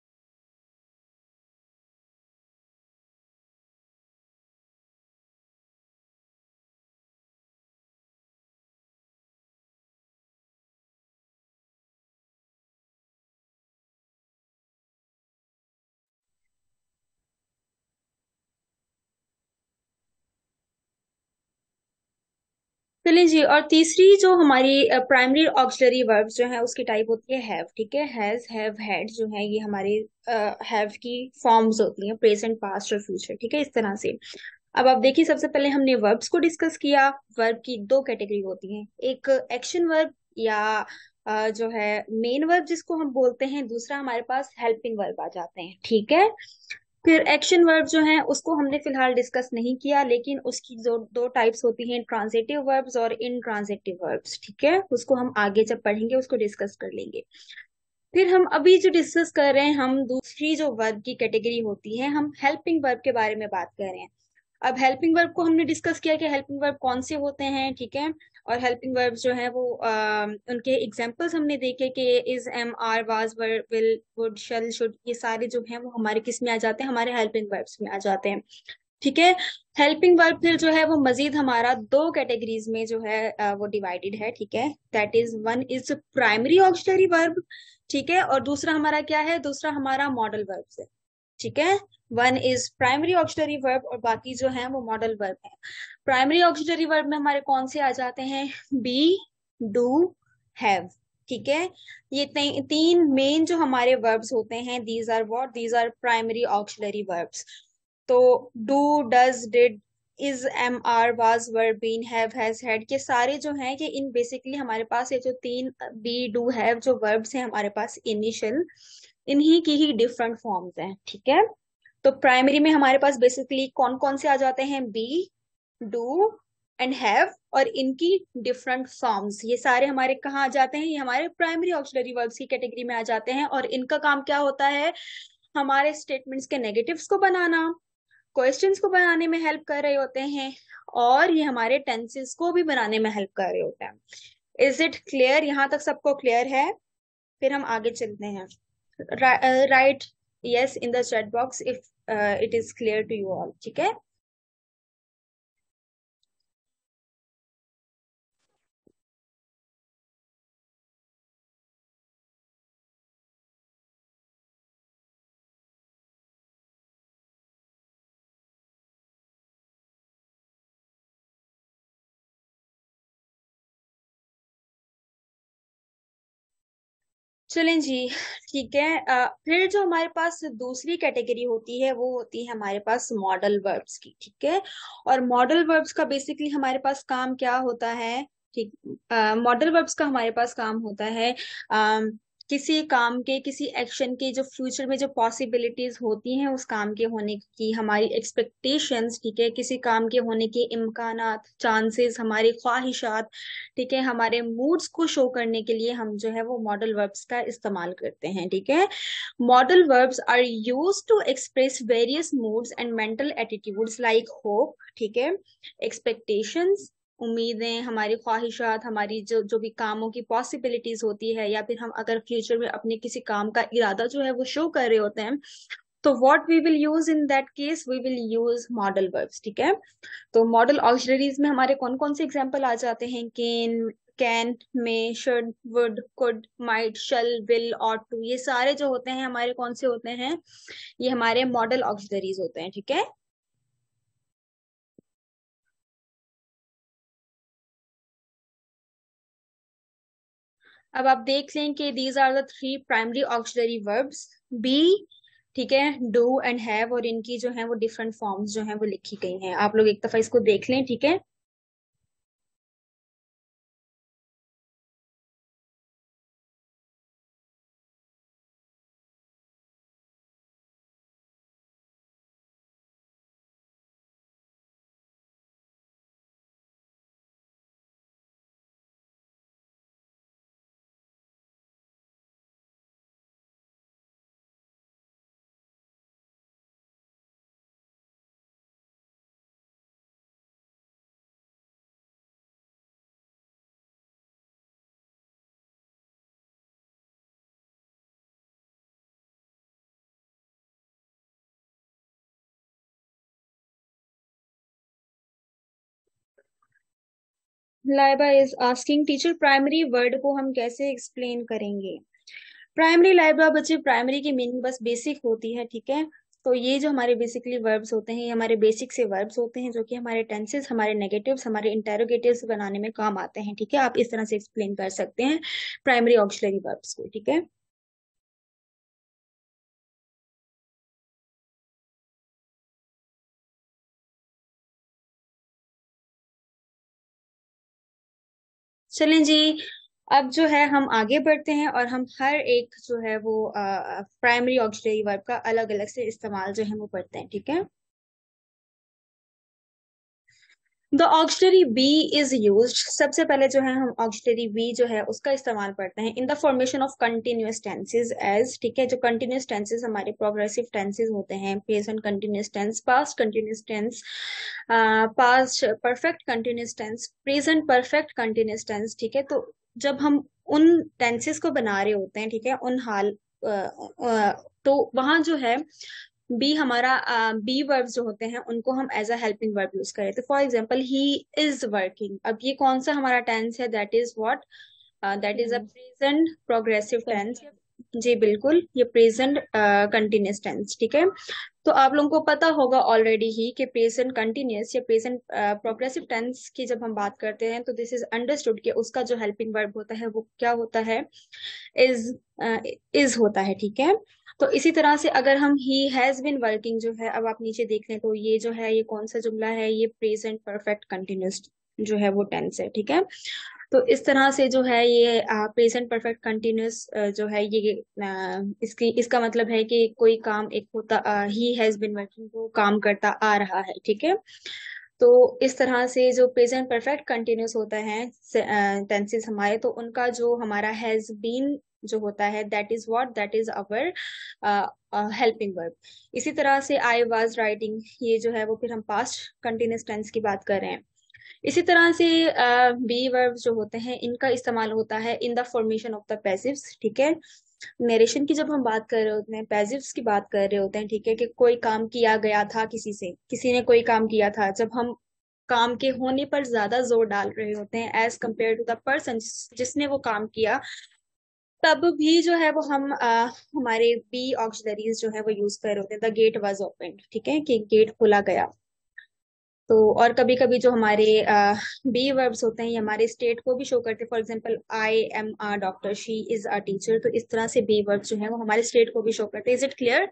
चलिए जी, और तीसरी जो हमारी प्राइमरी ऑक्सिलरी वर्ब्स जो है उसकी टाइप होती है हैव, ठीक है। हैज, हैव, हैड जो है ये हमारे हैव की फॉर्म्स होती हैं, प्रेजेंट, पास्ट और फ्यूचर, ठीक है, इस तरह से। अब आप देखिए, सबसे पहले हमने वर्ब्स को डिस्कस किया। वर्ब की दो कैटेगरी होती हैं, एक एक्शन वर्ब या जो है मेन वर्ब जिसको हम बोलते हैं, दूसरा हमारे पास हेल्पिंग वर्ब आ जाते हैं, ठीक है। फिर एक्शन वर्ब जो है उसको हमने फिलहाल डिस्कस नहीं किया, लेकिन उसकी जो दो टाइप्स होती हैं, ट्रांजिटिव वर्ब्स और इनट्रांजिटिव वर्ब्स, ठीक है, उसको हम आगे जब पढ़ेंगे उसको डिस्कस कर लेंगे। फिर हम अभी जो डिस्कस कर रहे हैं, हम दूसरी जो वर्ब की कैटेगरी होती है, हम हेल्पिंग वर्ब के बारे में बात कर रहे हैं। अब हेल्पिंग वर्ब को हमने डिस्कस किया कि हेल्पिंग वर्ब कौन से होते हैं, ठीक है। और हेल्पिंग वर्ब जो है वो उनके एग्जांपल्स हमने देखे कि is, am, are, was, were, will, would, shall, should, ये सारे जो हैं वो हमारे किस में आ जाते हैं, हमारे हेल्पिंग वर्ब्स में आ जाते हैं, ठीक है। हेल्पिंग वर्ब फिर जो है वो मजीद हमारा दो कैटेगरीज में जो है वो डिवाइडेड है, ठीक है। That is, one is primary auxiliary verb, ठीक है, और दूसरा हमारा क्या है, दूसरा हमारा मॉडल वर्ब है, ठीक है। One is primary auxiliary verb और बाकी जो है वो मॉडल वर्ब है। प्राइमरी ऑक्सिलरी वर्ब में हमारे कौन से आ जाते हैं, बी, डू, हैव, ठीक है। ये तीन मेन जो हमारे वर्ब्स होते हैं, these are what, these are primary auxiliary verbs. तो do, does, did, is, am, are, was, were, been, have, has, had, ये सारे जो हैं कि इन बेसिकली हमारे पास ये जो तीन बी, डू, हैव जो वर्ब्स हैं हमारे पास इनिशियल, इन्हीं की ही डिफरेंट फॉर्म्स हैं, ठीक है। तो प्राइमरी में हमारे पास बेसिकली कौन कौन से आ जाते हैं, बी, डू, एंड हैव और इनकी डिफरेंट फॉर्म्स, ये सारे हमारे कहाँ आ जाते हैं, ये हमारे प्राइमरी ऑक्सिलरी वर्ब्स की कैटेगरी में आ जाते हैं। और इनका काम क्या होता है, हमारे स्टेटमेंट्स के नेगेटिव्स को बनाना, क्वेश्चंस को बनाने में हेल्प कर रहे होते हैं, और ये हमारे टेंसेस को भी बनाने में हेल्प कर रहे होते हैं। Is it clear? यहाँ तक सबको क्लियर है? फिर हम आगे चलते हैं। Right yes in the chat box if it is clear to you all. ठीक है, चलें जी। ठीक है, फिर जो हमारे पास दूसरी कैटेगरी होती है वो होती है हमारे पास मॉडल वर्ब्स की। ठीक है, और मॉडल वर्ब्स का बेसिकली हमारे पास काम क्या होता है? ठीक, मॉडल वर्ब्स का हमारे पास काम होता है किसी काम के, किसी एक्शन के जो फ्यूचर में जो पॉसिबिलिटीज होती हैं उस काम के होने की, हमारी एक्सपेक्टेशंस, ठीक है, किसी काम के होने के इम्कानात, चांसेस, हमारी ख्वाहिशात, ठीक है, हमारे मूड्स को शो करने के लिए हम जो है वो मॉडल वर्ब्स का इस्तेमाल करते हैं। ठीक है, modal verbs are used to express various moods and mental attitudes like hope, ठीक है, एक्सपेक्टेशंस, उम्मीदें, हमारी ख्वाहिशात, हमारी जो जो भी कामों की पॉसिबिलिटीज होती है, या फिर हम अगर फ्यूचर में अपने किसी काम का इरादा जो है वो शो कर रहे होते हैं, तो what we will use in that case, we will use modal verbs. ठीक है, तो मॉडल ऑक्सिलरीज में हमारे कौन कौन से एग्जाम्पल आ जाते हैं? Can, may, should, would, could, might, shall, will, ought to, ये सारे जो होते हैं हमारे कौन से होते हैं? ये हमारे मॉडल ऑक्सिलरीज होते हैं। ठीक है, अब आप देख लें कि these are the three primary auxiliary verbs, be, ठीक है, डू एंड हैव, और इनकी जो है वो डिफरेंट फॉर्म्स जो है वो लिखी गई हैं। आप लोग एक दफा इसको देख लें। ठीक है, Laiba is asking teacher primary word को हम कैसे एक्सप्लेन करेंगे? प्राइमरी, लाइबा बच्चे, प्राइमरी की मीनिंग बस बेसिक होती है। ठीक है, तो ये जो हमारे बेसिकली वर्ब्स होते हैं, ये हमारे बेसिक से वर्ब्स होते हैं जो कि हमारे टेंसेस, हमारे नेगेटिव्स, हमारे इंटेरोगेटिव्स बनाने में काम आते हैं। ठीक है, आप इस तरह से एक्सप्लेन कर सकते हैं प्राइमरी ऑक्सिलरी वर्ब्स को। ठीक है, चलें जी। अब जो है हम आगे बढ़ते हैं और हम हर एक जो है वो प्राइमरी ऑक्सिलरी वर्ब का अलग अलग से इस्तेमाल जो है वो पढ़ते हैं। ठीक है, the auxiliary be is use, सबसे पहले जो है हम ऑक्सिलरी बी जो है उसका इस्तेमाल करते हैं in the formation of continuous tenses as, ठीक है, जो कंटिन्यूअस टेंसेज हमारे प्रोग्रेसिव टेंसेज होते हैं, present continuous tense, past continuous tense, past perfect continuous tense, present perfect continuous tense. ठीक है, तो जब हम उन टेंसेस को बना रहे होते हैं, ठीक है, उन हाल तो वहां जो है बी हमारा, बी वर्ब्स जो होते हैं उनको हम as a helping verb use करें। तो for example he is working, अब ये कौन सा हमारा टेंस है? That is what, that is a present progressive tense. जी बिल्कुल, ये प्रेजेंट कंटिन्यूअस टेंस। ठीक है, तो आप लोगों को पता होगा ऑलरेडी ही कि प्रेजेंट कंटिन्यूअस या प्रेजेंट प्रोग्रेसिव टेंस की जब हम बात करते हैं तो दिस इज अंडरस्टूड कि उसका जो हेल्पिंग वर्ब होता है वो क्या होता है? इज, इज होता है। ठीक है, तो इसी तरह से अगर हम ही हैज बिन वर्किंग जो है, अब आप नीचे देख लें तो ये जो है ये कौन सा जुमला है? ये प्रेजेंट परफेक्ट कंटिन्यूस जो है वो टेंस है। ठीक है, तो इस तरह से जो है ये प्रेजेंट परफेक्ट कंटिन्यूस जो है ये इसकी इसका मतलब है कि कोई काम एक होता, ही हैज बिन वर्किंग, वो काम करता आ रहा है। ठीक है, तो इस तरह से जो प्रेजेंट परफेक्ट कंटिन्यूस होता है टेंसेस हमारे, तो उनका जो हमारा हैज बीन जो होता है, that is our helping verb. इसी तरह से आई वाज राइटिंग, ये जो है वो फिर हम पास्ट कंटिन्यूस टेंस की बात कर रहे हैं। इसी तरह से बी वर्ब जो होते हैं इनका इस्तेमाल होता है in the formation of the passives, ठीक है। नरेशन की जब हम बात कर रहे होते हैं, पैसिव्स की बात कर रहे होते हैं, ठीक है, कि कोई काम किया गया था किसी से, किसी ने कोई काम किया था, जब हम काम के होने पर ज्यादा जोर डाल रहे होते हैं as compared to the person जिसने वो काम किया, तब भी जो है वो हम हमारे बी ऑक्सिलरीज जो है वो यूज कर रहे होते हैं। द गेट वाज ओपन, ठीक है, कि गेट खोला गया। तो और कभी कभी जो हमारे बी वर्ब्स होते हैं ये हमारे स्टेट को भी शो करते हैं। For example I am a doctor, she is a teacher, तो इस तरह से बी वर्ब्स जो है वो हमारे स्टेट को भी शो करते हैं। Is it clear?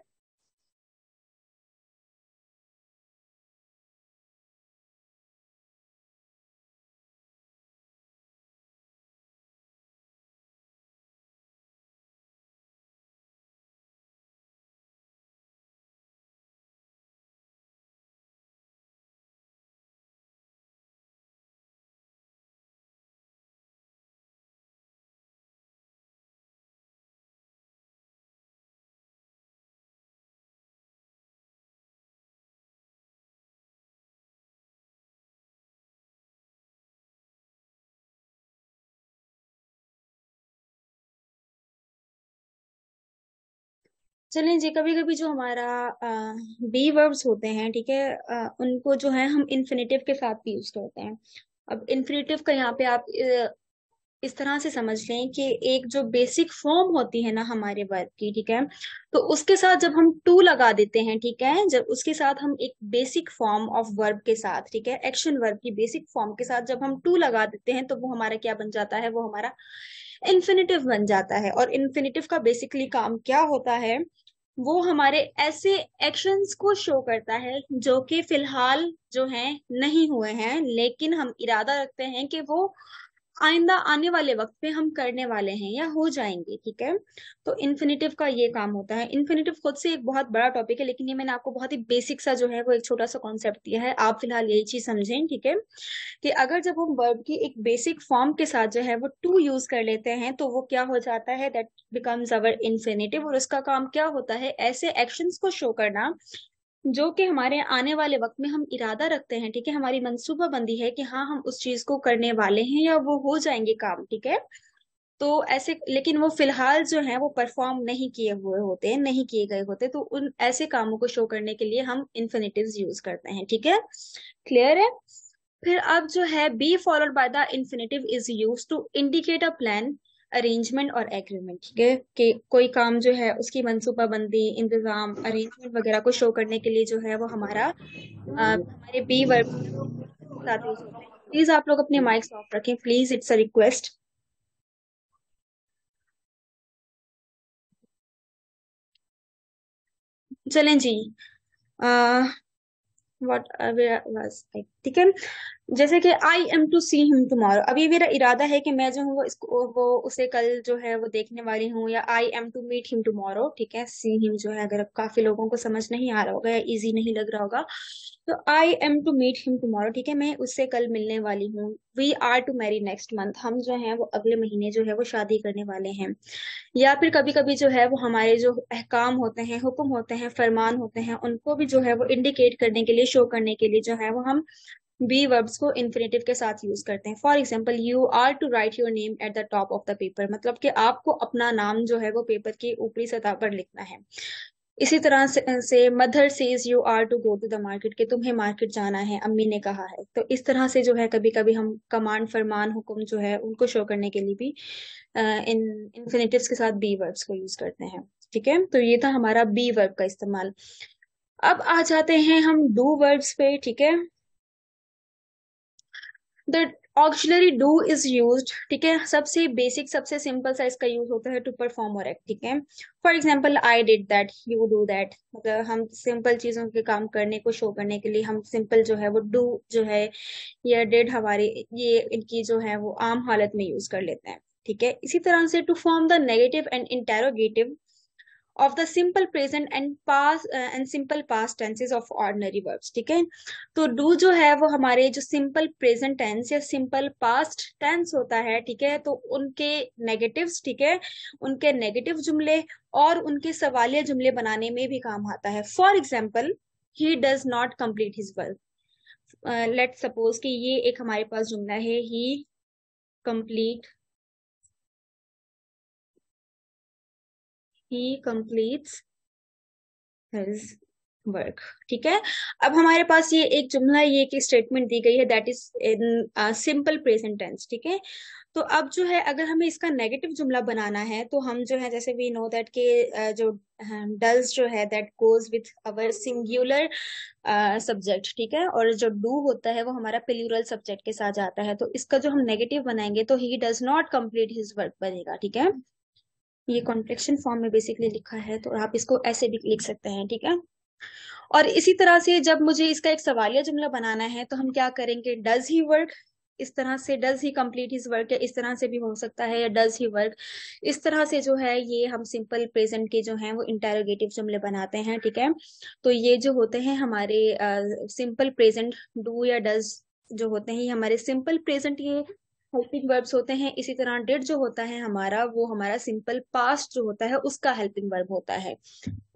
चलें जी, कभी कभी जो हमारा बी वर्ब्स होते हैं, ठीक है, उनको जो है हम इन्फिनेटिव के साथ भी यूज करते हैं। अब इन्फिनेटिव का यहाँ पे आप इस तरह से समझ लें कि एक जो बेसिक फॉर्म होती है ना हमारे वर्ब की, ठीक है, तो उसके साथ जब हम टू लगा देते हैं, ठीक है, जब उसके साथ हम एक बेसिक फॉर्म ऑफ वर्ब के साथ, ठीक है, एक्शन वर्ब की बेसिक फॉर्म के साथ जब हम टू लगा देते हैं, तो वो हमारा क्या बन जाता है, वो हमारा इन्फिनेटिव बन जाता है। और इन्फिनेटिव का बेसिकली काम क्या होता है, वो हमारे ऐसे एक्शंस को शो करता है जो कि फिलहाल जो हैं नहीं हुए हैं, लेकिन हम इरादा रखते हैं कि वो आइंदा आने वाले वक्त पे हम करने वाले हैं या हो जाएंगे, ठीक है। तो इन्फिनेटिव का ये काम होता है। इन्फिनेटिव खुद से एक बहुत बड़ा टॉपिक है, लेकिन ये मैंने आपको बहुत ही बेसिक सा जो है वो एक छोटा सा कॉन्सेप्ट दिया है, आप फिलहाल यही चीज समझें, ठीक है, कि अगर जब हम वर्ब की एक बेसिक फॉर्म के साथ जो है वो टू यूज कर लेते हैं, तो वो क्या हो जाता है, दैट बिकम्स अवर इन्फिनेटिव। और उसका काम क्या होता है, ऐसे एक्शंस को शो करना जो कि हमारे आने वाले वक्त में हम इरादा रखते हैं, ठीक है, हमारी मंसूबाबंदी है कि हाँ हम उस चीज को करने वाले हैं या वो हो जाएंगे काम, ठीक है। तो ऐसे, लेकिन वो फिलहाल जो है वो परफॉर्म नहीं किए हुए होते, नहीं किए गए होते, तो उन ऐसे कामों को शो करने के लिए हम इन्फिनेटिव्स यूज करते हैं, ठीक है। क्लियर है? फिर अब जो है be followed by the infinitive is use to indicate a plan, arrangement और एग्रीमेंट, ठीक है, कि कोई काम जो है उसकी मंसूबाबंदी, इंतजाम, अरेंजमेंट वगैरह को शो करने के लिए जो है वो हमारा हमारे बी वर्ब साथ यूज होते हैं। प्लीज आप लोग अपने माइक्स ऑफ रखें, प्लीज, इट्स अ रिक्वेस्ट। चलें जी, व्हाट वाज, ठीक है, जैसे कि I am to see him tomorrow, अभी मेरा इरादा है कि मैं जो हूँ वो इसको वो उसे कल जो है वो देखने वाली हूँ, या I am to meet him tomorrow, ठीक है। सी हिम जो है अगर काफी लोगों को समझ नहीं आ रहा होगा या इजी नहीं लग रहा होगा, तो I am to meet him tomorrow, ठीक है, मैं उससे कल मिलने वाली हूँ। We are to marry next month, हम जो है वो अगले महीने जो है वो शादी करने वाले हैं। या फिर कभी कभी जो है वो हमारे जो अहकाम होते हैं, हुक्म होते हैं, फरमान होते हैं, उनको भी जो है वो इंडिकेट करने के लिए, शो करने के लिए जो है वो हम बी वर्ब्स को इन्फिनेटिव के साथ यूज करते हैं। For example, you are to write your name at the top of the paper, मतलब कि आपको अपना नाम जो है वो पेपर की ऊपरी सतह पर लिखना है। इसी तरह से mother says you are to go to the market, कि तुम्हें मार्केट जाना है, अम्मी ने कहा है। तो इस तरह से जो है कभी कभी हम कमांड, फरमान, हुक्म जो है उनको शो करने के लिए भी इन इन्फिनेटिव्स के साथ बी वर्ब्स को यूज करते हैं, ठीक है। तो ये था हमारा बी वर्ब का इस्तेमाल। अब आ जाते हैं हम डू वर्ब्स पे, ठीक है। The auxiliary do is used, ठीक है, सबसे बेसिक सबसे सिंपल सा इसका यूज होता है टू परफॉर्म और एक्ट, ठीक है। For example, I did that, you do that, मतलब हम सिंपल चीजों के काम करने को शो करने के लिए हम सिंपल जो है वो डू जो है या डिड हमारे ये इनकी जो है वो आम हालत में यूज कर लेते हैं, ठीक है। इसी तरह से to form the negative and interrogative of the simple present and pass and simple past tenses of ordinary verbs. ठीक है, तो डू जो है वो हमारे जो सिंपल प्रेजेंट टेंस या सिंपल पास्ट टेंस होता है, ठीक है, तो उनके नेगेटिव्स, ठीक है, उनके नेगेटिव जुमले और उनके सवालिया जुमले बनाने में भी काम आता है। For example, he does not complete his work. Let suppose कि ये एक हमारे पास जुमला है, कंप्लीट ही कंप्लीट्स हिज वर्क। ठीक है, अब हमारे पास ये एक जुमला, ये एक स्टेटमेंट दी गई है that is in simple present tense. ठीक है, तो अब जो है अगर हमें इसका नेगेटिव जुमला बनाना है तो हम जो है, जैसे वी नो दैट के जो डज जो है that goes with our singular subject. ठीक है, और जो डू होता है वो हमारा प्लूरल सब्जेक्ट के साथ जाता है, तो इसका जो हम नेगेटिव बनाएंगे तो he does not complete his work बनेगा। ठीक है, ये कॉन्ट्रेक्शन फॉर्म में बेसिकली लिखा है, तो आप इसको ऐसे भी लिख सकते हैं। ठीक है, और इसी तरह से जब मुझे इसका एक सवालिया जुमला बनाना है तो हम क्या करेंगे, डज ही वर्क, इस तरह से does he complete his work, या इस तरह से भी हो सकता है, या डज ही वर्क। इस तरह से जो है ये हम सिंपल प्रेजेंट के जो हैं वो इंटेरोगेटिव जुमले बनाते हैं। ठीक है, तो ये जो होते हैं हमारे सिंपल प्रेजेंट डू या डज जो होते हैं, ये हमारे सिंपल प्रेजेंट ये हेल्पिंग वर्ब्स होते हैं। इसी तरह डिड जो होता है हमारा, वो हमारा सिंपल पास्ट जो होता है उसका हेल्पिंग वर्ब होता है।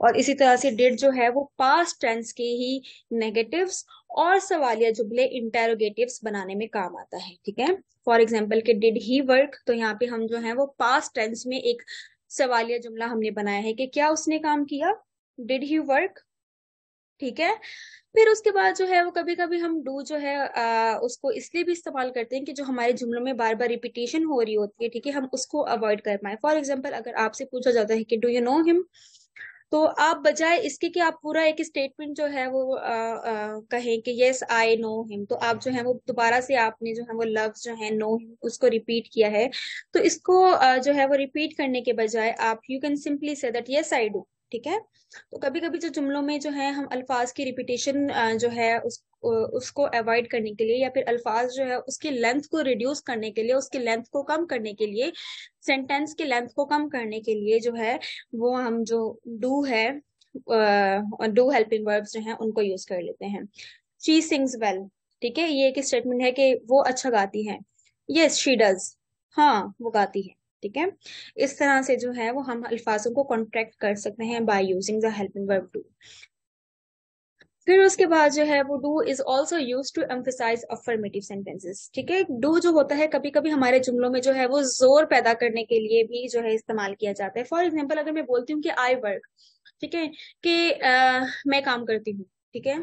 और इसी तरह से डिड जो है वो पास्ट टेंस के ही नेगेटिव्स और सवालिया जुमले इंटेरोगेटिव्स बनाने में काम आता है। ठीक है, फॉर एग्जाम्पल के डिड ही वर्क, तो यहाँ पे हम जो है वो पास्ट टेंस में एक सवालिया जुमला हमने बनाया है कि क्या उसने काम किया, डिड ही वर्क। ठीक है, फिर उसके बाद जो है वो कभी कभी हम डू जो है उसको इसलिए भी इस्तेमाल करते हैं कि जो हमारे जुमलों में बार बार रिपीटेशन हो रही होती है, ठीक है, हम उसको अवॉइड कर पाए। फॉर एग्जाम्पल, अगर आपसे पूछा जाता है कि डू यू नो हिम, तो आप बजाय इसके कि आप पूरा एक स्टेटमेंट जो है वो कहें कि यस आई नो हिम, तो आप जो है वो दोबारा से आपने जो है वो लफ्ज जो है नो हिम उसको रिपीट किया है। तो इसको जो है वो रिपीट करने के बजाय आप you can simply say that yes I do. ठीक है, तो कभी कभी जो जुमलों में जो है हम अल्फाज की रिपीटेशन जो है उसको अवॉइड करने के लिए, या फिर अल्फाज जो है उसकी लेंथ को रिड्यूस करने के लिए, उसकी लेंथ को कम करने के लिए, सेंटेंस की लेंथ को कम करने के लिए जो है वो हम जो डू है डू हेल्पिंग वर्ब्स जो हैं उनको यूज कर लेते हैं। शी सिंग्स वेल, ठीक है, ये एक स्टेटमेंट है कि वो अच्छा गाती है। यस शी डज, हाँ वो गाती है। ठीक है, इस तरह से जो है वो हम अल्फाजों को कॉन्ट्रैक्ट कर सकते हैं by using the helping verb do. फिर उसके बाद जो है वो do is also use to emphasize affirmative sentences. ठीक है, डू जो होता है कभी कभी हमारे जुमलों में जो है वो जोर पैदा करने के लिए भी जो है इस्तेमाल किया जाता है। फॉर एग्जाम्पल, अगर मैं बोलती हूँ कि आई वर्क, ठीक है, कि मैं काम करती हूँ, ठीक है,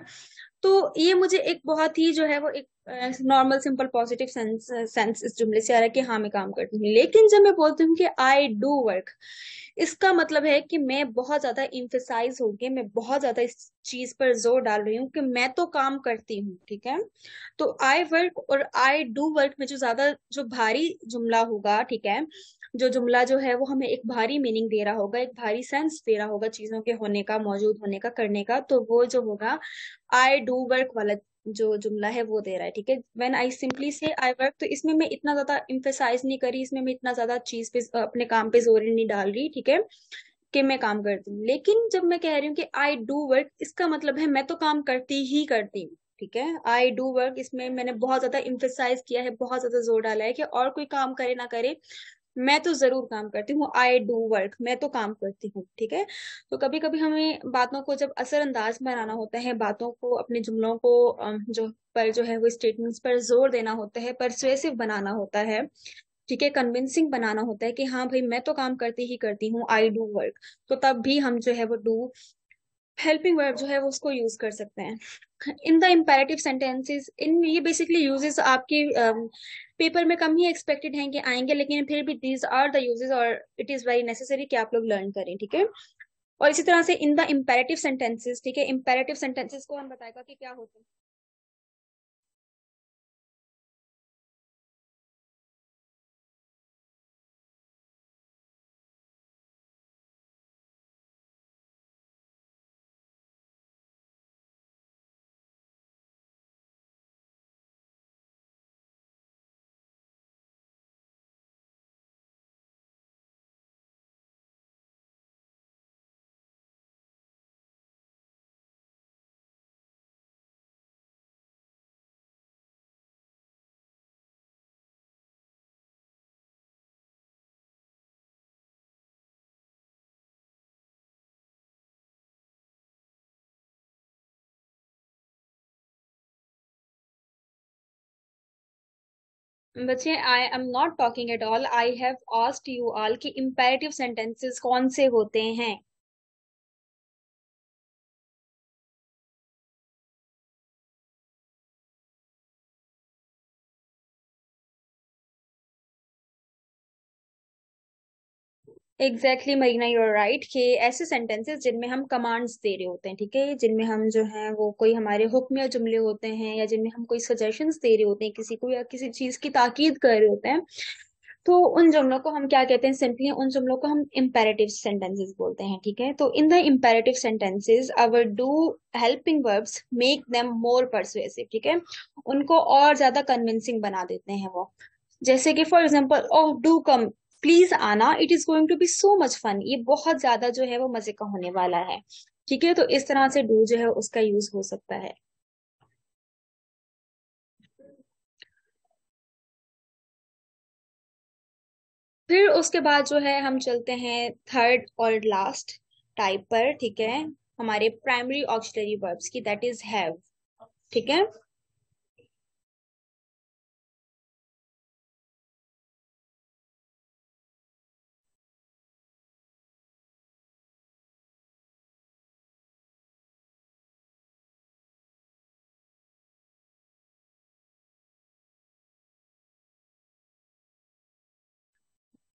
तो ये मुझे एक बहुत ही जो है वो एक नॉर्मल सिंपल पॉजिटिव सेंस इस जुमले से आ रहा है कि हाँ मैं काम करती हूँ। लेकिन जब मैं बोलती हूँ कि आई डू वर्क, इसका मतलब है कि मैं बहुत ज्यादा इम्फेसाइज हो गई, मैं बहुत ज्यादा इस चीज पर जोर डाल रही हूँ कि मैं तो काम करती हूँ। ठीक है, तो आई वर्क और आई डू वर्क में जो ज्यादा जो भारी जुमला होगा, ठीक है, जो जुमला जो है वो हमें एक भारी मीनिंग दे रहा होगा, एक भारी सेंस दे रहा होगा चीजों के होने का, मौजूद होने का, करने का, तो वो जो होगा आई डू वर्क वाला जो जुमला है वो दे रहा है। ठीक है, व्हेन आई सिंपली से आई वर्क, तो इसमें मैं इतना ज्यादा इम्फेसाइज नहीं करी, इसमें मैं इतना ज्यादा चीज पे अपने काम पे जोर नहीं डाल रही, ठीक है, कि मैं काम करती हूँ। लेकिन जब मैं कह रही हूँ कि आई डू वर्क, इसका मतलब है मैं तो काम करती ही करती हूँ। ठीक है, आई डू वर्क, इसमें मैंने बहुत ज्यादा इम्फेसाइज किया है, बहुत ज्यादा जोर डाला है कि और कोई काम करे ना करे, मैं तो जरूर काम करती हूँ, आई डू वर्क, मैं तो काम करती हूँ। ठीक है, तो कभी कभी हमें बातों को जब असरअंदाज बनाना होता है, बातों को, अपने जुमलों को जो पर जो है वो स्टेटमेंट्स पर जोर देना होता है, परसुएसिव बनाना होता है, ठीक है, कन्विंसिंग बनाना होता है कि हाँ भाई मैं तो काम करती ही करती हूँ, आई डू वर्क, तो तब भी हम जो है वो डू हेल्पिंग वर्ब जो है वो उसको यूज कर सकते हैं। इन द इम्पेरेटिव सेंटेंसेस, इन ये बेसिकली यूजेस आपके पेपर में कम ही एक्सपेक्टेड हैं कि आएंगे, लेकिन फिर भी दीज आर द यूजेस, और इट इज वेरी नेसेसरी कि आप लोग लर्न करें। ठीक है, और इसी तरह से इन द इम्पेरेटिव सेंटेंसेस, ठीक है, इम्पेरेटिव सेंटेंसेस को हम बताएगा कि क्या होते हैं। बच्चे आई am not talking at all, I have asked you all कि इम्पेरेटिव सेंटेंसेस कौन से होते हैं। एग्जैक्टली मरीना, यूर राइट कि ऐसे सेंटेंसेस जिनमें हम कमांड्स दे रहे होते हैं, ठीक है, जिनमें हम जो है वो कोई हमारे हुक्म या जुमले होते हैं, या जिनमें हम कोई सजेशंस दे रहे होते हैं किसी को, या किसी चीज की ताकीद कर रहे होते हैं, तो उन जुमलों को हम क्या कहते हैं, सिंपली उन जुमलों को हम इम्पेरेटिव सेंटेंसेस बोलते हैं, ठीक है। तो in the imperative sentences our do helping verbs make them more persuasive, ठीक है, उनको और ज्यादा कन्विंसिंग बना देते हैं वो। जैसे कि for example, oh do come, please आना, it is going to be so much fun, ये बहुत ज्यादा जो है वो मजे का होने वाला है, ठीक है। तो इस तरह से डू जो है उसका यूज हो सकता है। फिर उसके बाद जो है हम चलते हैं थर्ड और लास्ट टाइप पर, ठीक है, हमारे प्राइमरी ऑक्सिलरी वर्ब्स की, दैट इज हैव, ठीक है।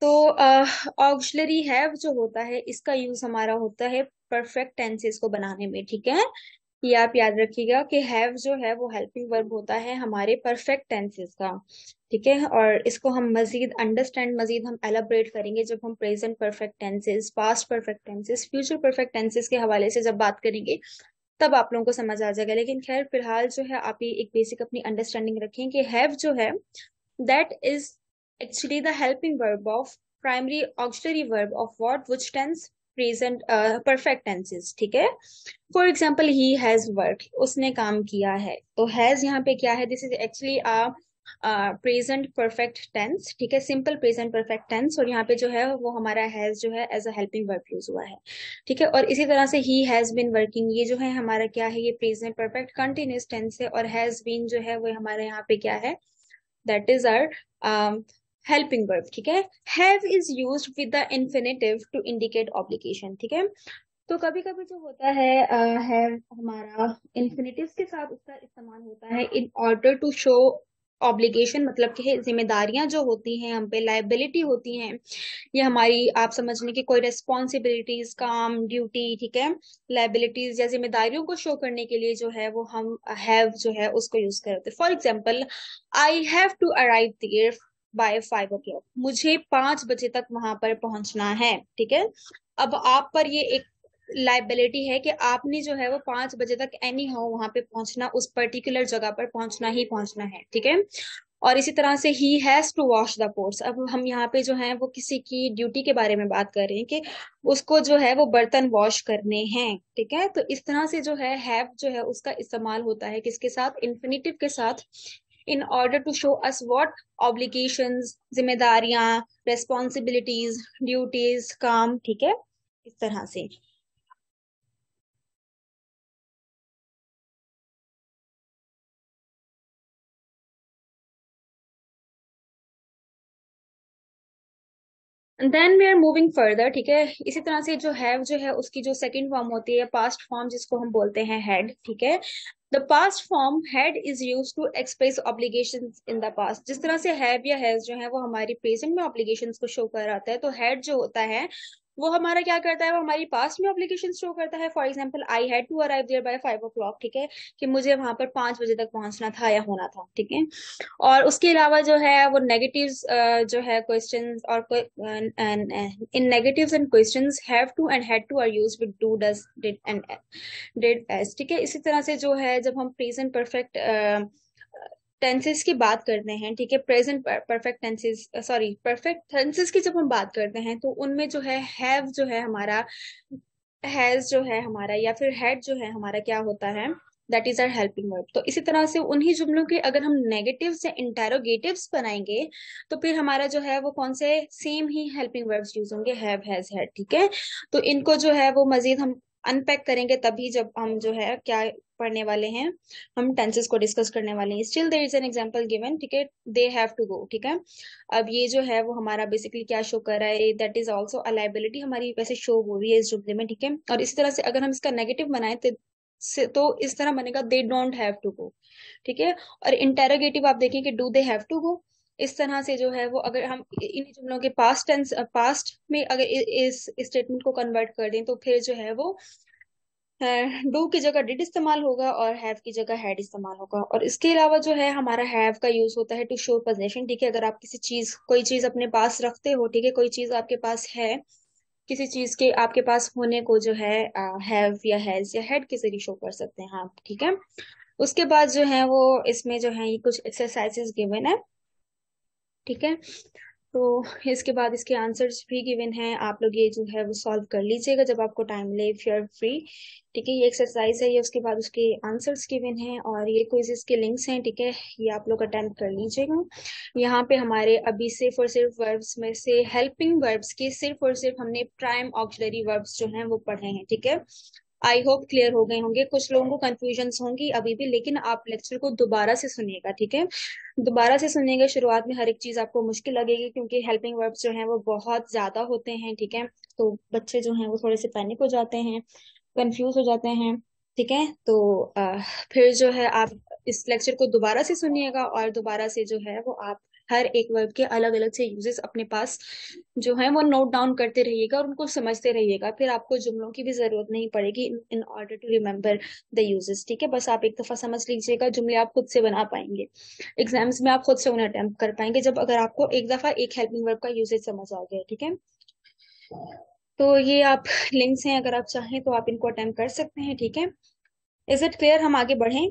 तो ऑक्सिलरी हैव जो होता है इसका यूज हमारा होता है परफेक्ट टेंसेस को बनाने में, ठीक है। ये आप याद रखिएगा कि हैव जो है वो हेल्पिंग वर्ब होता है हमारे परफेक्ट टेंसेस का, ठीक है। और इसको हम मजीद अंडरस्टैंड, मजीद हम एलाबरेट करेंगे जब हम present perfect tenses, past perfect tenses, future perfect tenses के हवाले से जब बात करेंगे तब आप लोगों को समझ आ जाएगा। लेकिन खैर फिलहाल जो है आप ये एक बेसिक अपनी अंडरस्टैंडिंग रखें कि हैव जो है that is actually the helping verb of primary auxiliary verb of what which tense, present perfect tenses, ठीक है। For example he has work, उसने काम किया है, तो हैज यहाँ पे क्या है, this is actually present perfect tense, ठीक है, सिंपल प्रेजेंट परफेक्ट टेंस, और यहाँ पे जो है वो हमारा हैज जो है as a helping verb use हुआ है, ठीक है। और इसी तरह से ही हैज बीन वर्किंग, ये जो है हमारा क्या है, ये प्रेजेंट परफेक्ट कंटिन्यूस टेंस है, और हैज बीन जो है वो हमारे यहाँ पे क्या है, that is our helping verb, ठीक है। have is used with the infinitive to indicate obligation, ठीक है। तो कभी कभी जो होता है have हमारा इन्फिनेटिव के साथ उसका इस्तेमाल होता है in order to show obligation, मतलब कि जिम्मेदारियां जो होती हैं हम पे, लाइबिलिटी होती हैं, ये हमारी आप समझने की कोई रेस्पॉन्सिबिलिटीज, काम, ड्यूटी, ठीक है, लाइबिलिटीज या जिम्मेदारियों को शो करने के लिए जो है वो हम हैव जो है उसको यूज करते हैं। For example, I have to arrive there by 5 o'clock, मुझे 5 बजे तक वहां पर पहुंचना है, ठीक है। अब आप पर ये एक लाइबिलिटी है कि आपने जो है वो 5 बजे तक एनी हाउ वहां पे पहुंचना, उस पर्टिकुलर जगह पर पहुंचना ही पहुंचना है, ठीक है। और इसी तरह से ही has to wash the ports, अब हम यहाँ पे जो है वो किसी की ड्यूटी के बारे में बात कर रहे हैं कि उसको जो है वो बर्तन वॉश करने हैं, ठीक है। तो इस तरह से जो है हैव जो है उसका इस्तेमाल होता है किसके साथ, इन्फिनिटिव के साथ, in order to show us what obligations, जिम्मेदारियां, रेस्पॉन्सिबिलिटीज, ड्यूटीज, काम, ठीक है, इस तरह से। Then we are moving further, ठीक है। इसी तरह से जो हैव जो है उसकी जो सेकंड फॉर्म होती है पास्ट फॉर्म, जिसको हम बोलते हैं हैड, ठीक है। The past form had is use to express obligations in the past, जिस तरह से हैव या हैज जो है वो हमारी प्रेजेंट में ऑब्लिगेशंस को शो कर आता है, तो हैड जो होता है वो हमारा क्या करता है, वो हमारी पास्ट में ऑब्लिगेशन शो करता है। For example, I had to arrive there by 5 o'clock, ठीक है, कि मुझे वहां पर 5 बजे तक पहुंचना था या होना था, ठीक है। और उसके अलावा जो है वो नेगेटिव्स जो है क्वेश्चंस, और in negatives and questions have to and had to are used with do, does, did and did as, ठीक है। इसी तरह से जो है जब हम प्रेजेंट परफेक्ट टेंसेस की बात करते हैं, ठीक है, present perfect tenses, sorry perfect tenses की जब हम बात करते हैं तो उनमें जो है हैव जो है हमारा, हैज जो है हमारा, या फिर हैड जो है हमारा क्या होता है, that is are helping verb. तो इसी तरह से उन्हीं जुमलों के अगर हम नेगेटिव्स या इंटेरोगेटिव्स बनाएंगे तो फिर हमारा जो है वो कौन से सेम ही हेल्पिंग वर्ब्स यूज होंगे, हैव, हैज, हैड, ठीक है। तो इनको जो है वो मजीद हम अनपैक करेंगे तभी जब हम जो है क्या पढ़ने वाले हैं, हम टेंसेस को डिस्कस करने वाले हैं। Still there is an example given, ठीक है, दे हैव टू गो, ठीक है। अब ये जो है वो हमारा बेसिकली क्या शो कर रहा है, that is also a liability हमारी वैसे शो हो रही है इस जुमले में, ठीक है। और इसी तरह से अगर हम इसका नेगेटिव बनाए तो इस तरह बनेगा they don't have to go, ठीक है। और इंटेरोगेटिव आप देखिए कि do they have to go. इस तरह से जो है वो अगर हम इन जुमलों के पास्ट टेंस पास्ट में अगर इस स्टेटमेंट को कन्वर्ट कर दें तो फिर जो है वो डू की जगह डिड इस्तेमाल होगा और हैव की जगह हैड इस्तेमाल होगा। और इसके अलावा जो है हमारा हैव का यूज होता है टू शो पोजेशन, ठीक है। अगर आप किसी चीज कोई चीज अपने पास रखते हो, ठीक है, कोई चीज आपके पास है, किसी चीज के आपके पास होने को जो है हैव या हैज या हैड के जरिए शो कर सकते हैं आप, ठीक है। उसके बाद जो है वो इसमें जो है ये कुछ एक्सरसाइजेस गिवन है, ठीक है। तो इसके बाद इसके आंसर्स भी गिवन हैं, आप लोग ये जो है वो सॉल्व कर लीजिएगा जब आपको टाइम मिले, इफ यू आर फ्री, ठीक है। ये एक्सरसाइज है ये, उसके बाद उसके आंसर्स गिवन हैं और ये क्विज़ेस के लिंक्स हैं, ठीक है। ये आप लोग अटेम्प्ट कर लीजिएगा। यहाँ पे हमारे अभी सिर्फ और सिर्फ वर्ब्स में से हेल्पिंग वर्ब्स के सिर्फ और सिर्फ हमने प्राइम ऑक्सिलरी वर्ब्स जो हैं वो पढ़े हैं, ठीक है। आई होप क्लियर हो गए होंगे। कुछ लोगों को कंफ्यूजन्स होंगी अभी भी, लेकिन आप लेक्चर को दोबारा से सुनिएगा, ठीक है। दोबारा से सुनिएगा, शुरुआत में हर एक चीज आपको मुश्किल लगेगी क्योंकि हेल्पिंग वर्ब्स जो हैं वो बहुत ज्यादा होते हैं, ठीक है। तो बच्चे जो हैं वो थोड़े से पैनिक हो जाते हैं, कंफ्यूज हो जाते हैं, ठीक है। तो फिर जो है आप इस लेक्चर को दोबारा से सुनिएगा और दोबारा से जो है वो आप हर एक वर्ब के अलग अलग से यूजेस अपने पास जो है वो नोट डाउन करते रहिएगा और उनको समझते रहिएगा। फिर आपको जुमलों की भी जरूरत नहीं पड़ेगी in order to remember the uses, ठीक है। बस आप एक दफा समझ लीजिएगा, जुमले आप खुद से बना पाएंगे। एग्जाम्स में आप खुद से उन्हें अटेम्प्ट कर पाएंगे जब अगर आपको एक दफा एक हेल्पिंग वर्ब का यूजेज समझ आ गया, ठीक है। तो ये आप लिंक्स हैं, अगर आप चाहें तो आप इनको अटेम्प्ट कर सकते हैं, ठीक है। Is it clear? हम आगे बढ़ें?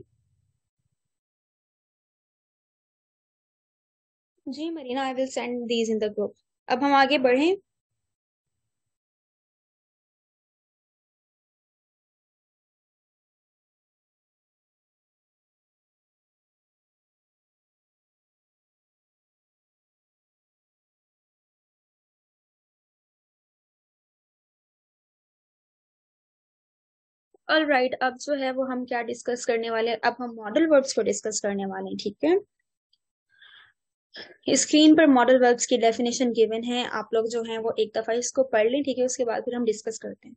जी Marina, I will send these in the group. अब हम आगे बढ़ें। ऑल राइट, अब जो है वो हम क्या डिस्कस करने वाले हैं, अब हम मॉडल वर्ब्स को डिस्कस करने वाले हैं, ठीक है। स्क्रीन पर मॉडल वर्ब्स की डेफिनेशन गिवन है, आप लोग जो है वो एक दफा इसको पढ़ लें, ठीक है। उसके बाद फिर हम डिस्कस करते हैं।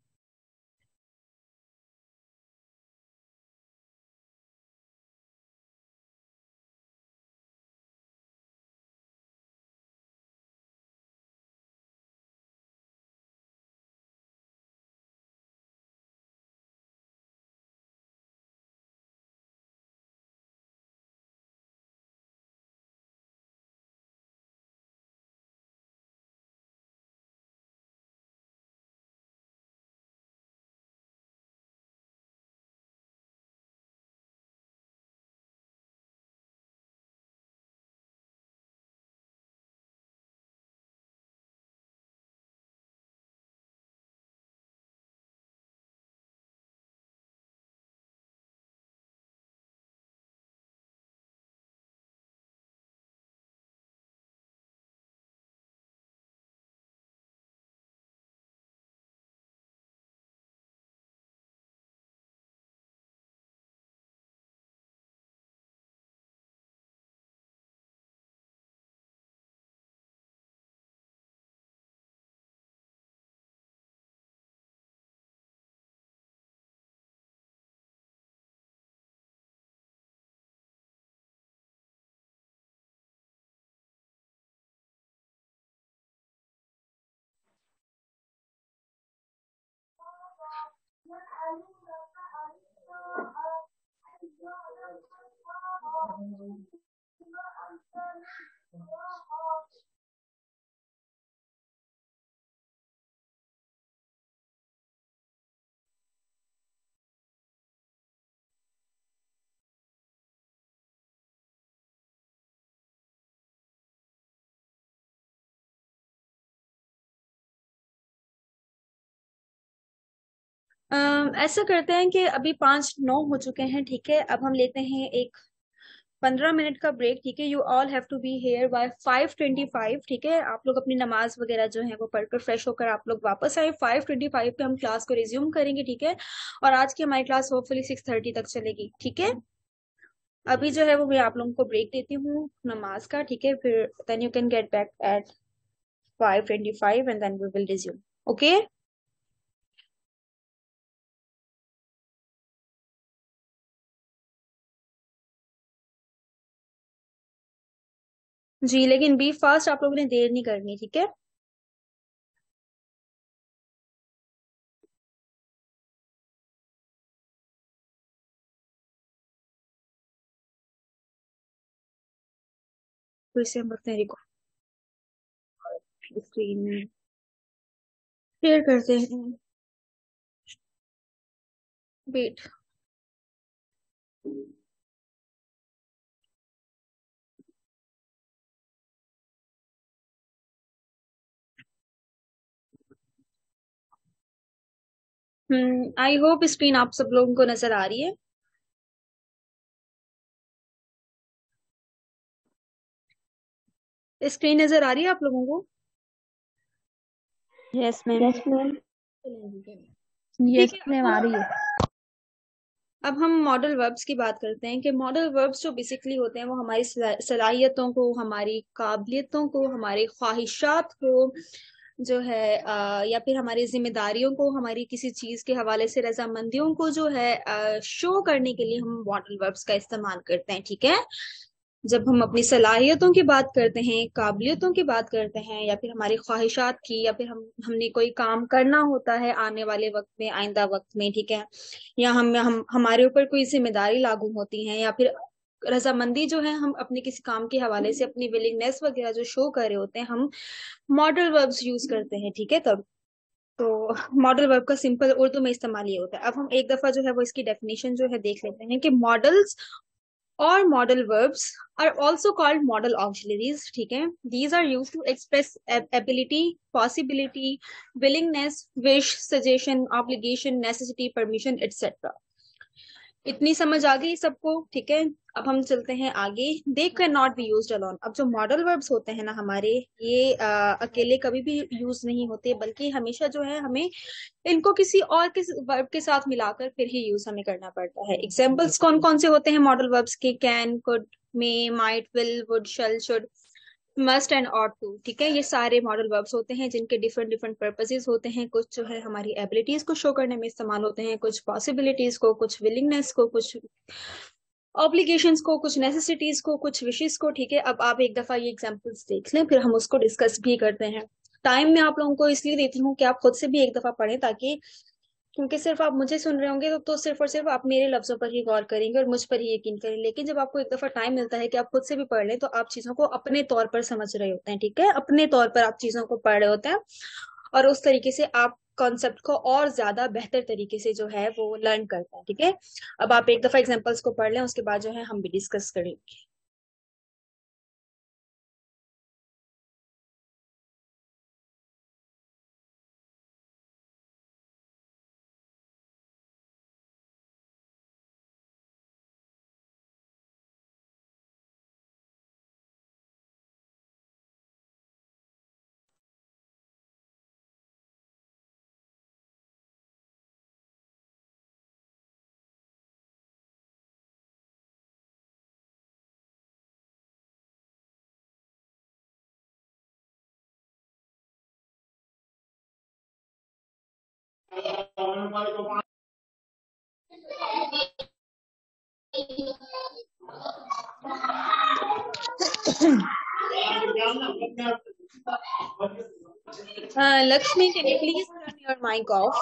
ऐसा करते हैं कि अभी 5:09 हो चुके हैं, ठीक है। अब हम लेते हैं एक 15 मिनट का ब्रेक, ठीक है। You all have to be here by 5:25, ठीक है। आप लोग अपनी नमाज वगैरह जो है वो पढ़कर फ्रेश होकर आप लोग वापस आए। 5:25 पे हम क्लास को रिज्यूम करेंगे, ठीक है। और आज की हमारी क्लास होपफुली 6:30 तक चलेगी, ठीक है। अभी जो है वो मैं आप लोगों को ब्रेक देती हूँ नमाज का, ठीक है। फिर then you can get back at 5:25 and then we will resume, okay. जी, लेकिन बी फास्ट, आप लोगों ने देर नहीं करनी, ठीक है। फिर से हम रखते हैं स्क्रीन शेयर करते हैं। वेट। आई होप स्क्रीन आप सब लोगों को नजर आ रही है। स्क्रीन नजर आ रही है आप लोगों को? Yes ma'am. Yes ma'am. Yes ठीक है। मैम, आ रही है। अब हम मॉडल वर्ब्स की बात करते हैं कि मॉडल वर्ब्स जो बेसिकली होते हैं वो हमारी सलाहियतों को, हमारी काबिलियतों को, हमारी ख्वाहिशात को जो है या फिर हमारी जिम्मेदारियों को, हमारी किसी चीज के हवाले से रजामंदियों को जो है शो करने के लिए हम मॉडल वर्ब्स का इस्तेमाल करते हैं, ठीक है। जब हम अपनी सलाहियतों की बात करते हैं, काबिलियतों की बात करते हैं, या फिर हमारी ख्वाहिशात की, या फिर हमने कोई काम करना होता है आने वाले वक्त में, आइंदा वक्त में, ठीक है। या हम हमारे ऊपर कोई जिम्मेदारी लागू होती है, या फिर रजामंदी जो है हम अपने किसी काम के हवाले से अपनी विलिंगनेस वगैरह जो शो कर रहे होते हैं, हम मॉडल वर्ब्स यूज करते हैं, ठीक है। तब तो मॉडल वर्ब का सिंपल उर्दू में इस्तेमाल ये होता है। अब हम एक दफा जो है वो इसकी डेफिनेशन जो है देख लेते हैं कि models or modal verbs are also called modal auxiliaries, ठीक है। These are used to express ability, possibility, willingness, wish, suggestion, obligation, necessity, permission, etc. इतनी समझ आ गई सबको, ठीक है। अब हम चलते हैं आगे। They can not be used alone. अब जो मॉडल वर्ब्स होते हैं ना हमारे, ये अकेले कभी भी यूज नहीं होते, बल्कि हमेशा जो है हमें इनको किसी और किस वर्ब के साथ मिलाकर फिर ही यूज हमें करना पड़ता है। एग्जाम्पल्स कौन कौन से होते हैं मॉडल वर्ब्स के? Can, could, may, might, will, would, shall, should, must and ought to, ठीक है। ये सारे मॉडल वर्ब्स होते हैं जिनके डिफरेंट डिफरेंट पर्पसेस होते हैं। कुछ जो है हमारी एबिलिटीज को शो करने में इस्तेमाल होते हैं, कुछ पॉसिबिलिटीज को, कुछ विलिंगनेस को, कुछ ऑब्लिगेशंस को, कुछ नेसेसिटीज को, कुछ विशेष को, ठीक है। अब आप एक दफा ये एग्जांपल्स देख लें, फिर हम उसको डिस्कस भी करते हैं। टाइम मैं आप लोगों को इसलिए देती हूँ कि आप खुद से भी एक दफा पढ़ें, ताकि क्योंकि सिर्फ आप मुझे सुन रहे होंगे तो सिर्फ और सिर्फ आप मेरे लफ्जों पर ही गौर करेंगे और मुझ पर ही यकीन करेंगे। लेकिन जब आपको एक दफा टाइम मिलता है कि आप खुद से भी पढ़ लें, तो आप चीजों को अपने तौर पर समझ रहे होते हैं, ठीक है। अपने तौर पर आप चीजों को पढ़ रहे होते हैं और उस तरीके से आप कॉन्सेप्ट को और ज्यादा बेहतर तरीके से जो है वो लर्न करते हैं, ठीक है। अब आप एक दफा एग्जाम्पल्स को पढ़ लें, उसके बाद जो है हम भी डिस्कस करेंगे। Lakshmi, can you please turn your mic off?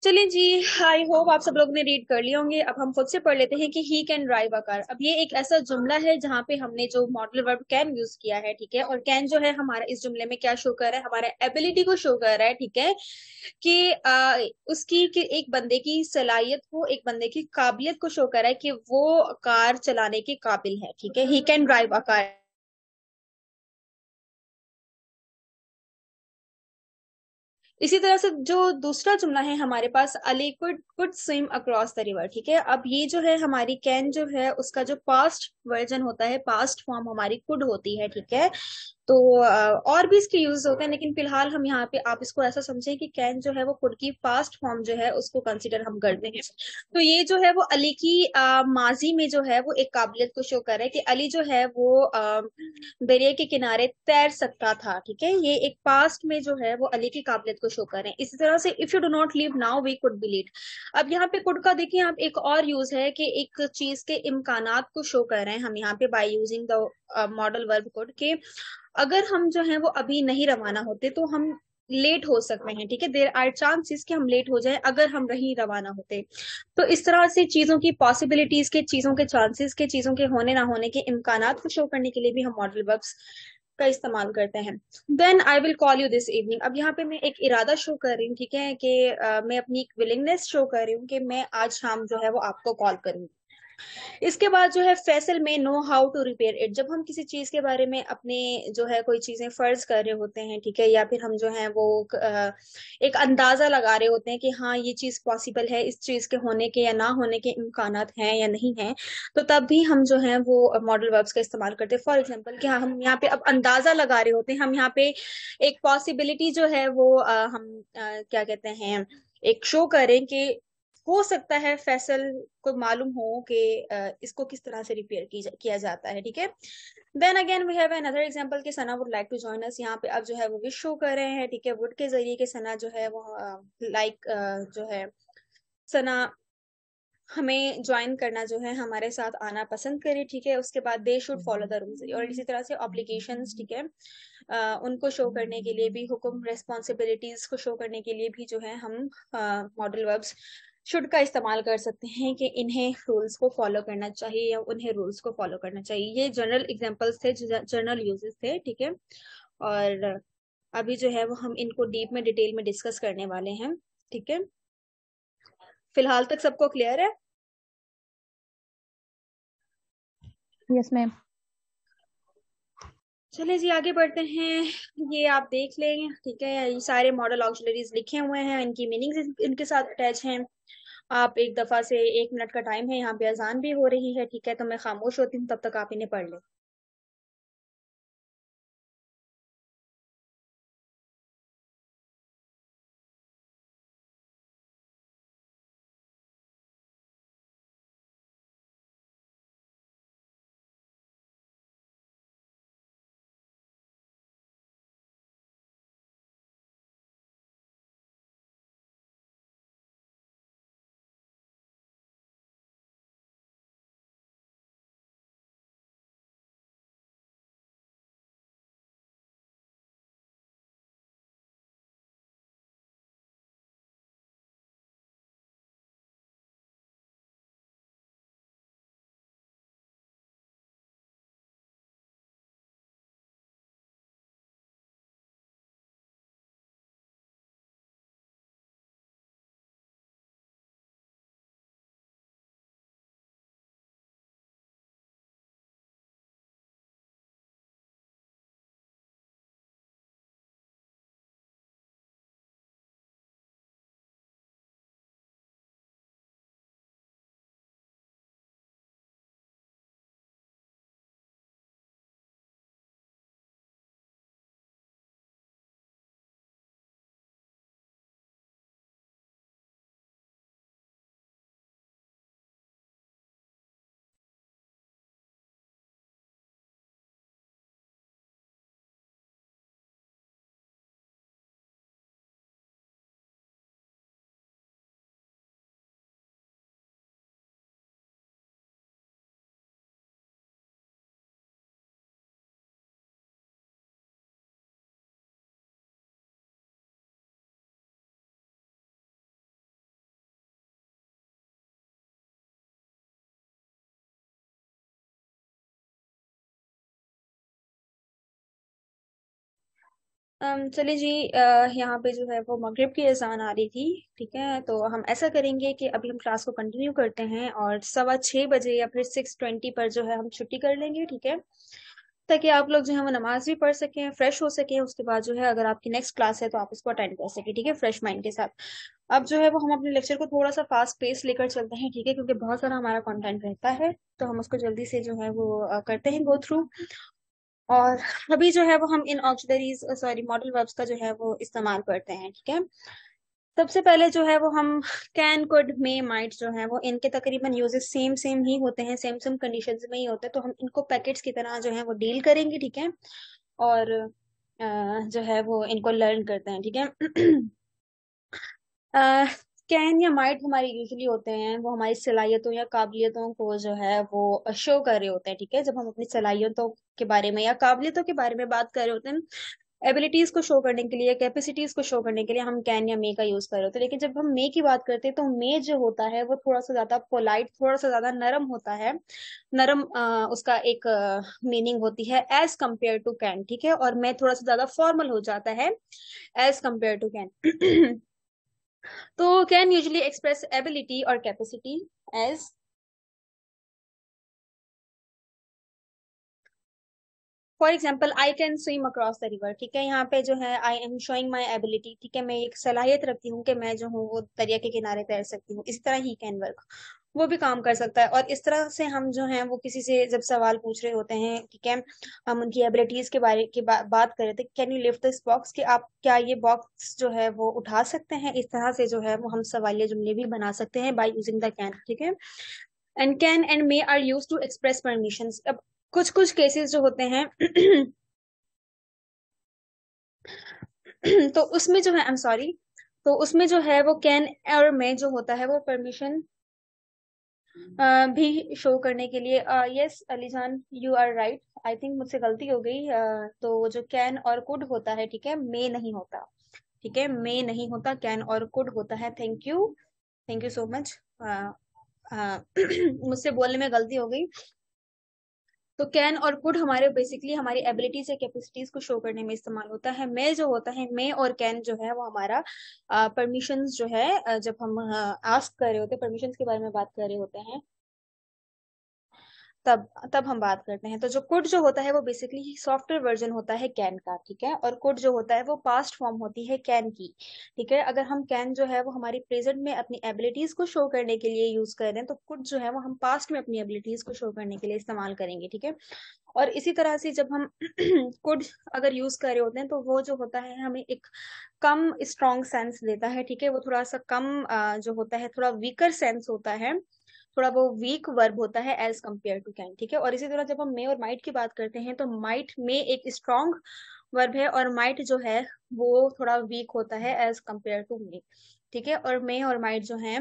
चलिए जी, आई होप आप सब लोग ने रीड कर लिए होंगे। अब हम खुद से पढ़ लेते हैं कि ही कैन ड्राइव अ कार। अब ये एक ऐसा जुमला है जहां पे हमने जो मॉडल वर्ब कैन यूज किया है, ठीक है। और कैन जो है हमारा इस जुमले में क्या शो कर रहा है? हमारा एबिलिटी को शो कर रहा है, ठीक है। कि उसकी कि एक बंदे की सलाहियत को, एक बंदे की काबिलियत को शो कर रहा है कि वो कार चलाने के काबिल है, ठीक है। He can drive a car. इसी तरह से जो दूसरा जुमला है हमारे पास, Ali could swim across the river, ठीक है। अब ये जो है हमारी कैन जो है उसका जो पास्ट वर्जन होता है, पास्ट फॉर्म हमारी कुड होती है, ठीक है। तो और भी इसके यूज होते हैं, लेकिन फिलहाल हम यहाँ पे आप इसको ऐसा समझे कि कैन जो है वो कुड की पास्ट फॉर्म जो है उसको कंसिडर हम करते हैं। तो ये जो है वो अली की माजी में जो है वो एक काबिलियत को शो कर रहा है कि अली जो है वो दरिया के किनारे तैर सकता था, ठीक है। ये एक पास्ट में जो है वो अली की काबिलियत को शो कर रहे हैं। इसी तरह से if you do not leave now we could be late. अब यहाँ पे कुड का देखिए आप एक और यूज है कि एक चीज के इम्कानात को शो कर रहे हैं हम यहाँ पे bye using the modal verb could के अगर हम जो है वो अभी नहीं रवाना होते तो हम लेट हो सकते हैं, ठीक है। देयर आर चांसेस कि हम लेट हो जाए अगर हम नहीं रवाना होते। तो इस तरह से चीजों की पॉसिबिलिटीज के, चीजों के चांसेस के, चीजों के होने ना होने के इम्कानात को शो करने के लिए भी हम मॉडल वर्ब्स का इस्तेमाल करते हैं। Then I will call you this evening. अब यहाँ पे मैं एक इरादा शो कर रही हूँ, ठीक है, कि मैं अपनी एक विलिंगनेस शो कर रही हूँ कि मैं आज शाम जो है वो आपको कॉल करूंगी। इसके बाद जो है फैसल में know how to repair it. जब हम किसी चीज के बारे में अपने जो है कोई चीजें फर्ज कर रहे होते हैं, ठीक है, या फिर हम जो है वो एक अंदाजा लगा रहे होते हैं कि हाँ ये चीज पॉसिबल है, इस चीज के होने के या ना होने के इम्कानात हैं या नहीं है, तो तब भी हम जो है वो मॉडल वर्ब्स का इस्तेमाल करते हैं। फॉर एग्जाम्पल कि हाँ हम यहाँ पे अब अंदाजा लगा रहे होते हैं, हम यहाँ पे एक पॉसिबिलिटी जो है वो क्या कहते हैं, एक शो करें कि हो सकता है फैसल को मालूम हो कि इसको किस तरह से रिपेयर किया जाता है, ठीक है। Then again we have another example कि Sana would like to join us. यहाँ पे अब जो है वो विश शो कर रहे हैं, ठीक है, वुड के जरिए कि सना जो है वो लाइक जो है सना हमें ज्वाइन करना जो है, हमारे साथ आना पसंद करे, ठीक है। उसके बाद they should follow the rules, और इसी तरह से ऑब्लिगेशंस, ठीक है, उनको शो करने के लिए भी, हुक्म रेस्पॉन्सिबिलिटीज को शो करने के लिए भी जो है हम मॉडल वर्ब्स शुड का इस्तेमाल कर सकते हैं कि इन्हें रूल्स को फॉलो करना चाहिए या उन्हें रूल्स को फॉलो करना चाहिए। ये जनरल एग्जांपल्स थे, जनरल यूजेस थे, ठीक है। और अभी जो है वो हम इनको डीप में, डिटेल में डिस्कस करने वाले हैं, ठीक है। फिलहाल तक सबको क्लियर है? Yes ma'am. चलिए जी आगे बढ़ते हैं। ये आप देख लें, ठीक है, ये सारे मॉडल ऑक्सिलरीज लिखे हुए हैं, इनकी मीनिंग्स इनके साथ अटैच हैं। आप एक दफा से, 1 मिनट का टाइम है, यहाँ पे अजान भी हो रही है, ठीक है, तो मैं खामोश होती हूँ, तब तक आप इन्हें पढ़ लें। चलिए जी, यहाँ पे जो है वो मगरिब की अजान आ रही थी, ठीक है। तो हम ऐसा करेंगे कि अभी हम क्लास को कंटिन्यू करते हैं और 6:15 बजे या फिर 6:20 पर जो है हम छुट्टी कर लेंगे, ठीक है। ताकि आप लोग जो है वो नमाज भी पढ़ सकें, फ्रेश हो सके, उसके बाद जो है अगर आपकी नेक्स्ट क्लास है तो आप उसको अटेंड कर सके, ठीक है, फ्रेश माइंड के साथ। अब जो है वो हम अपने लेक्चर को थोड़ा सा फास्ट पेस लेकर चलते हैं, ठीक है, क्योंकि बहुत सारा हमारा कंटेंट रहता है, तो हम उसको जल्दी से जो है वो करते हैं गो थ्रू। और अभी जो है वो हम इन ऑक्सिलरीज सॉरी मॉडल वर्ब्स का जो है वो इस्तेमाल करते हैं, ठीक है। सबसे पहले जो है वो हम कैन, कुड, मे, माइट जो है वो इनके तकरीबन यूजेस सेम सेम ही होते हैं, सेम सेम कंडीशंस में ही होते हैं, तो हम इनको पैकेट्स की तरह जो है वो डील करेंगे, ठीक है। और जो है वो इनको लर्न करते हैं, ठीक है। कैन या माइट हमारे यूजुअली होते हैं वो हमारी सलाहियतों या काबिलियतों को जो है वो शो कर रहे होते हैं, ठीक है। जब हम अपनी सलाहियतों के बारे में या काबिलियतों के बारे में बात कर रहे होते हैं, एबिलिटीज को शो करने के लिए, कैपेसिटीज को शो करने के लिए हम कैन या मे का यूज कर रहे होते हैं। लेकिन जब हम मे की बात करते हैं तो मे जो होता है वो थोड़ा सा ज्यादा पोलाइट, थोड़ा सा ज्यादा नरम होता है। नरम उसका एक मीनिंग होती है एज कंपेयर टू कैन, ठीक है। और मे थोड़ा सा ज्यादा फॉर्मल हो जाता है एज कंपेयर टू कैन। तो कैन यूजुअली एक्सप्रेस एबिलिटी और capacity as for example I can swim across the river, ठीक है। यहाँ पे जो है I am showing my ability, ठीक है, मैं एक सलाहियत रखती हूँ कि मैं जो हूँ वो दरिया के किनारे तैर सकती हूँ। इस तरह ही कैन वर्क, वो भी काम कर सकता है। और इस तरह से हम जो है वो किसी से जब सवाल पूछ रहे होते हैं, ठीक है, हम उनकी एबिलिटीज के बारे की बात कर रहे थे, can you lift this box, कि आप क्या ये बॉक्स जो है वो उठा सकते हैं। इस तरह से जो है वो हम सवालिया जुमले भी बना सकते हैं बाय यूजिंग द कैन, ठीक है। And can and may are use to express permissions. अब कुछ कुछ केसेस जो होते हैं तो उसमें जो है आई एम सॉरी, तो उसमें जो है वो कैन और मे जो होता है वो परमिशन भी शो करने के लिए, yes Alijan you are right, I think मुझसे गलती हो गई। तो जो कैन और कुड होता है, ठीक है, मे नहीं होता, ठीक है, मे नहीं होता, कैन और कुड होता है। Thank you, thank you so much. मुझसे बोलने में गलती हो गई। तो कैन और कुड हमारे बेसिकली हमारी एबिलिटीज या कैपेसिटीज को शो करने में इस्तेमाल होता है। मे जो होता है, मे और कैन जो है वो हमारा परमिशंस जो है जब हम आस्क कर रहे होते हैं, परमिशंस के बारे में बात कर रहे होते हैं, तब तब हम बात करते हैं। तो जो कुड जो होता है वो बेसिकली सॉफ्टवेयर वर्जन होता है कैन का, ठीक है। और कुड जो होता है वो पास्ट फॉर्म होती है कैन की, ठीक है। अगर हम कैन जो है वो हमारी प्रेजेंट में अपनी एबिलिटीज को शो करने के लिए यूज कर रहे हैं, तो कुड जो है वो हम पास्ट में अपनी एबिलिटीज को शो करने के लिए इस्तेमाल करेंगे, ठीक है। और इसी तरह से जब हम कुड अगर यूज कर रहे होते हैं तो वो जो होता है हमें एक कम स्ट्रॉन्ग सेंस देता है, ठीक है। वो थोड़ा सा कम जो होता है थोड़ा वीकर सेंस होता है, थोड़ा वो वीक वर्ब होता है एज कंपेयर टू कैन, ठीक है। और इसी तरह जब हम मे और माइट की बात करते हैं तो माइट में एक स्ट्रॉन्ग वर्ब है और माइट जो है वो थोड़ा वीक होता है एज कंपेयर टू मे, ठीक है। और मे और माइट जो है,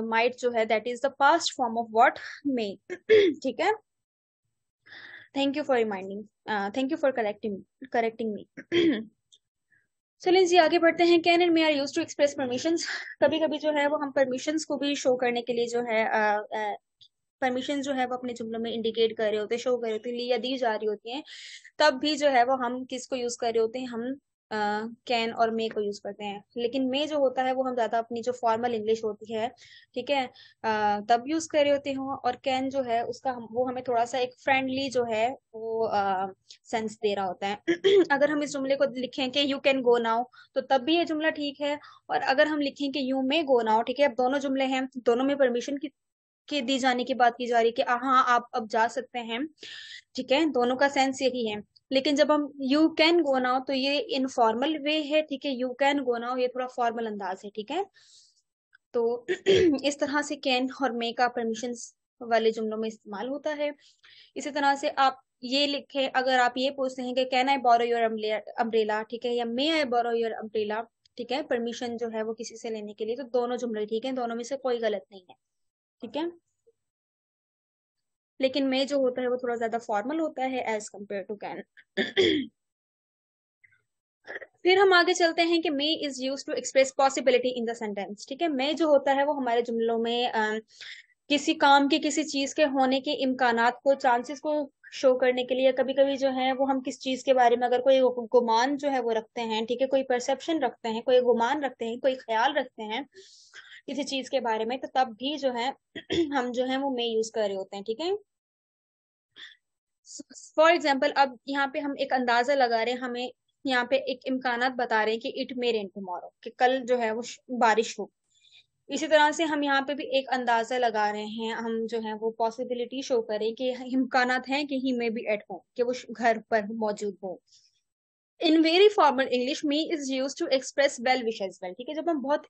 माइट जो है that is the past form of what, may, ठीक है। Thank you for reminding, thank you for correcting me. चलिए जी आगे बढ़ते हैं। Can and may are use to express permissions. कभी कभी जो है वो हम परमिशंस को भी शो करने के लिए जो है परमिशन जो है वो अपने जुमलों में इंडिकेट कर रहे होते हैं, शो कर रहे होते हैं या दी जा रही होती हैं, तब भी जो है वो हम किसको यूज कर रहे होते हैं, हम कैन और मे को यूज करते हैं। लेकिन मे जो होता है वो हम ज्यादा अपनी जो फॉर्मल इंग्लिश होती है, ठीक है, तब यूज कर रहे होते हैं। और कैन जो है उसका वो हमें थोड़ा सा एक फ्रेंडली जो है वो सेंस दे रहा होता है। अगर हम इस जुमले को लिखें कि यू कैन गो नाउ, तो तब भी ये जुमला ठीक है। और अगर हम लिखें कि यू मे गो नाउ, ठीक है, अब दोनों जुमले हैं, दोनों में परमिशन की दी जाने की बात की जा रही है कि हाँ आप अब जा सकते हैं, ठीक है, दोनों का सेंस यही है। लेकिन जब हम यू कैन गो नाउ तो ये इनफॉर्मल वे है, ठीक है, यू कैन गो नाउ ये थोड़ा फॉर्मल अंदाज है, ठीक है। तो इस तरह से कैन और मे का परमिशन वाले जुमलों में इस्तेमाल होता है। इसी तरह से आप ये लिखे, अगर आप ये पूछते हैं कि can I borrow your umbrella, ठीक है, या मे आई बोरो योर अम्ब्रेला, ठीक है, परमिशन जो है वो किसी से लेने के लिए, तो दोनों जुमले ठीक है, दोनों में से कोई गलत नहीं है, ठीक है। लेकिन मे जो होता है वो थोड़ा ज्यादा फॉर्मल होता है एज कंपेयर टू कैन। फिर हम आगे चलते हैं कि may is use to express possibility in the sentence, ठीक है। मे जो होता है वो हमारे जुमलों में किसी काम के, किसी चीज के होने के इम्कानात को, चांसेस को शो करने के लिए, कभी कभी जो है वो हम किस चीज के बारे में अगर कोई गुमान जो है वो रखते हैं, ठीक है, कोई परसेप्शन रखते हैं, कोई गुमान रखते हैं, कोई ख्याल रखते हैं किसी चीज के बारे में, तो तब भी जो है हम जो है वो मे यूज कर रहे होते हैं, ठीक है। फॉर एग्जाम्पल अब यहाँ पे हम एक अंदाजा लगा रहे हैं, हमें यहाँ पे एक इम्कानात बता रहे हैं कि इट मे रेन टुमारो, कि कल जो है वो बारिश हो। इसी तरह से हम यहाँ पे भी एक अंदाजा लगा रहे हैं, हम जो है वो पॉसिबिलिटी शो करें कि इम्कानात हैं कि he may be at home, कि वो घर पर मौजूद हो। In very formal English may is use to express well wish as well, ठीक है। जब हम बहुत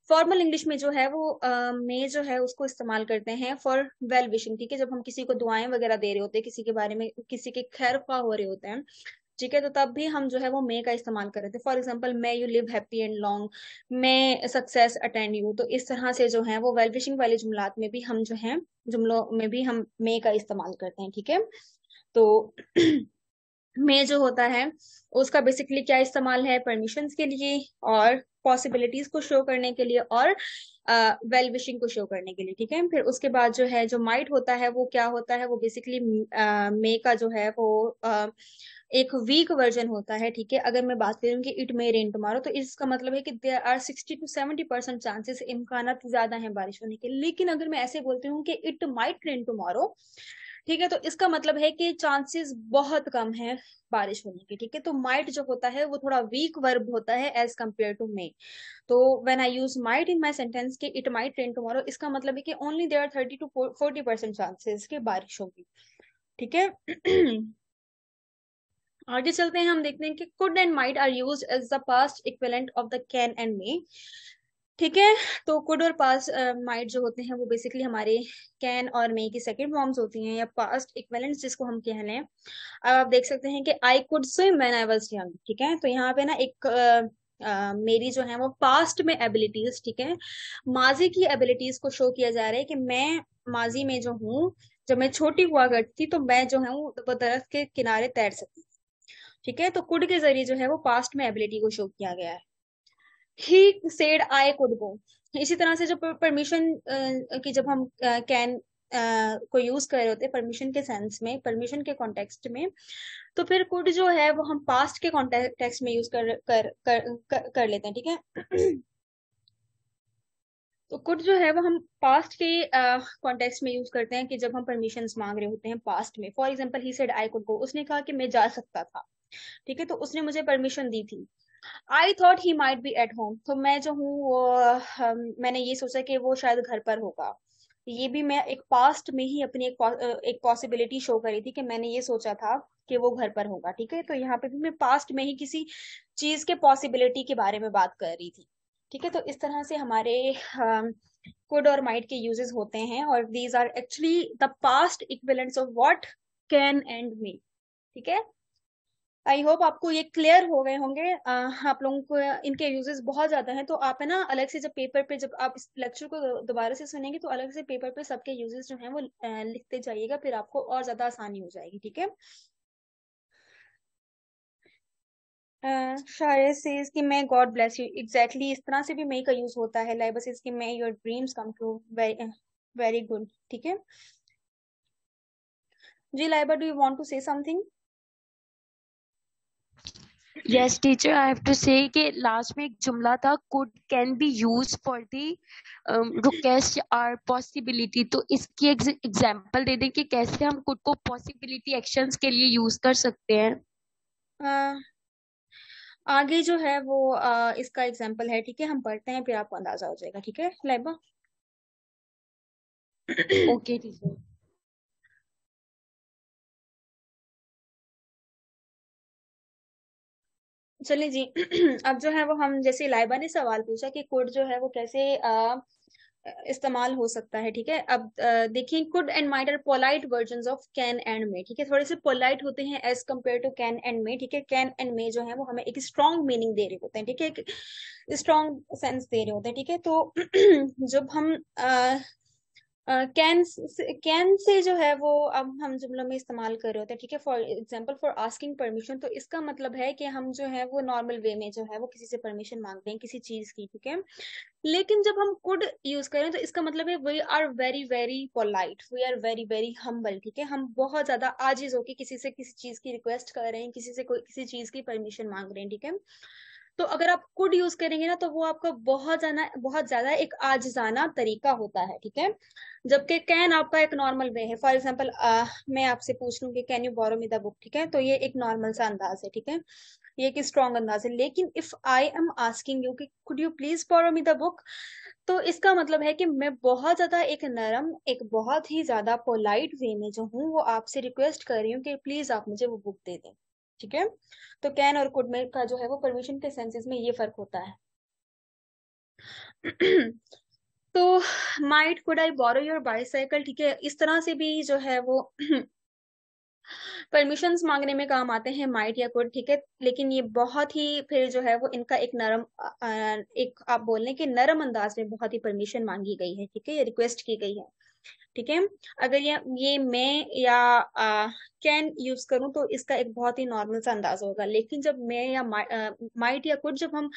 फॉर्मल इंग्लिश में जो है वो मे जो है उसको इस्तेमाल करते हैं फॉर वेल विशिंग, ठीक है। जब हम किसी को दुआएं वगैरह दे रहे होते हैं, किसी के बारे में, किसी के खैर ख्वाह हो रहे होते हैं, ठीक है, तो तब भी हम जो है वो मे का इस्तेमाल कर रहे थे। For example, may you live happy and long, may success attend you. तो इस तरह से जो है वो वेल विशिंग वाले जुमलात में भी हम जो है, जुमलों में भी हम मे का इस्तेमाल करते हैं, ठीक है। तो में जो होता है उसका बेसिकली क्या इस्तेमाल है, परमिशंस के लिए और पॉसिबिलिटीज को शो करने के लिए और वेल विशिंग को शो करने के लिए, ठीक है। फिर उसके बाद जो है जो माइट होता है वो क्या होता है, वो बेसिकली मे का जो है वो एक वीक वर्जन होता है, ठीक है। अगर मैं बात करूँ कि इट मे रेन टुमारो, तो इसका मतलब है कि देयर आर 60 to 70% चांसेस, इम्कानात ज्यादा हैं बारिश होने के। लेकिन अगर मैं ऐसे बोलती हूँ कि इट माइट रेन टुमारो, ठीक है, तो इसका मतलब है कि चांसेस बहुत कम है बारिश होने की, ठीक है। तो माइट जो होता है वो थोड़ा वीक वर्ब होता है एज कम्पेयर टू मे। तो when I use might in my sentence के इट माइट रेन टुमारो, इसका मतलब है कि only there are 30 to 40% chances के बारिश होगी, ठीक है। आगे चलते हैं, हम देखते हैं कि could and might are used as the past equivalent of the can and may, ठीक है। तो कुड और पास्ट माइट जो होते हैं वो बेसिकली हमारे कैन और मे की सेकंड फॉर्म्स होती हैं, या पास्ट इक्विवेलेंट्स जिसको हम कह लें। अब आप देख सकते हैं कि I could swim when I was young, ठीक है। तो यहाँ पे ना एक मेरी जो है वो पास्ट में एबिलिटीज, ठीक है, माजी की एबिलिटीज को शो किया जा रहा है कि मैं माजी में जो हूँ, जब मैं छोटी हुआ करती थी तो मैं जो है वो दरख्त के किनारे तैर सकती थी, ठीक है। तो कुड के जरिए जो है वो पास्ट में एबिलिटी को शो किया गया है। He said I could go. इसी तरह से जो परमिशन की जब हम कैन को यूज कर रहे होते हैं परमिशन के सेंस में, परमिशन के कॉन्टेक्स्ट में, तो फिर कुड जो है वो हम पास्ट के कॉन्टेक्स्ट में यूज कर लेते हैं, ठीक है। तो कुड जो है वो हम पास्ट के कॉन्टेक्स्ट में यूज करते हैं कि जब हम परमिशंस मांग रहे होते हैं पास्ट में। For example, he said I could go, उसने कहा कि मैं जा सकता था, ठीक है, तो उसने मुझे परमिशन दी थी। I thought he might be at home, तो मैं जो हूँ वो मैंने ये सोचा कि वो शायद घर पर होगा। ये भी मैं एक पास्ट में ही अपनी एक पॉसिबिलिटी शो करी थी कि मैंने ये सोचा था कि वो घर पर होगा, ठीक है। तो यहाँ पे भी मैं पास्ट में ही किसी चीज के पॉसिबिलिटी के बारे में बात कर रही थी, ठीक है। तो इस तरह से हमारे कुड और माइट के यूजेस होते हैं, और these are actually the past equivalents of what, can and may, ठीक है। आई होप आपको ये क्लियर हो गए होंगे। आप लोगों को इनके यूजेस बहुत ज्यादा हैं, तो आप है ना अलग से जब पेपर पे, जब आप इस लेक्चर को दोबारा से सुनेंगे तो अलग से पेपर पे सबके यूजेस जो हैं वो लिखते जाइएगा, फिर आपको और ज्यादा आसानी हो जाएगी, ठीक है। शायद से इसकी मैं गॉड ब्लेस यू, एग्जैक्टली इस तरह से भी मे का यूज होता है। लाइबा से इसकी may your dreams come true, very very good, ठीक है जी। Laiba, do you want to say something? Yes teacher, I have to say कि लास्ट में एक जुमला था could can be use for the request और पॉसिबिलिटी, तो इसकी एग्जांपल दे दें कि कैसे हम कुड को पॉसिबिलिटी एक्शंस के लिए यूज कर सकते हैं। आगे जो है वो इसका एग्जाम्पल है, ठीक है, हम पढ़ते हैं फिर आपको अंदाजा हो जाएगा, ठीक है लाइबा। Okay teacher. चलिए जी। अब जो है वो हम, जैसे लाइबा ने सवाल पूछा कि कुड जो है वो कैसे इस्तेमाल हो सकता है, ठीक है। अब देखिए, could and might are polite version of can and may, ठीक है, थोड़े से पोलाइट होते हैं as compared to can and may, ठीक है। कैन एंड मे जो है वो हमें एक स्ट्रॉन्ग मीनिंग दे रहे होते हैं, ठीक है, एक स्ट्रॉन्ग सेंस दे रहे होते हैं, ठीक है। तो जब हम कैन से जो है वो अब हम जुमलों में इस्तेमाल कर रहे होते हैं, ठीक है। For example, for asking permission, तो इसका मतलब है कि हम जो है वो नॉर्मल वे में जो है वो किसी से परमिशन मांगते हैं किसी चीज की, ठीक है। लेकिन जब हम कुड यूज करें तो इसका मतलब है we are very very polite, we are very very humble, ठीक है। हम बहुत ज्यादा आजिज होके किसी से किसी चीज की रिक्वेस्ट कर रहे हैं, किसी से कोई किसी चीज की परमिशन मांग रहे हैं, ठीक है। तो अगर आप कुड यूज करेंगे ना तो वो आपका बहुत ज्यादा एक आजिजाना तरीका होता है, ठीक है। जबकि कैन आपका एक नॉर्मल वे है। फॉर एग्जाम्पल मैं आपसे पूछ लूँ कि can you borrow me the book, ठीक है, तो ये एक नॉर्मल सा अंदाज है, ठीक है, ये एक स्ट्रॉन्ग अंदाज है। लेकिन if I am asking you कि could you please borrow me the book, तो इसका मतलब है कि मैं बहुत ज्यादा एक नरम, एक बहुत ही ज्यादा पोलाइट वे में जो हूँ वो आपसे रिक्वेस्ट कर रही हूँ कि प्लीज आप मुझे वो बुक दे दें, ठीक है। तो कैन और कुड में का जो है वो परमिशन के सेंसेस में ये फर्क होता है। तो might could I borrow your bicycle, ठीक है, इस तरह से भी जो है वो परमिशंस मांगने में काम आते हैं माइट या कुड, ठीक है। लेकिन ये बहुत ही फिर जो है वो इनका एक नरम एक आप बोलने के नरम अंदाज में बहुत ही परमिशन मांगी गई है, ठीक है, ये रिक्वेस्ट की गई है, ठीक है। अगर ये मैं या कैन यूज करूं तो इसका एक बहुत ही नॉर्मल सा अंदाज होगा। लेकिन जब मैं या माइट या कुछ जब हम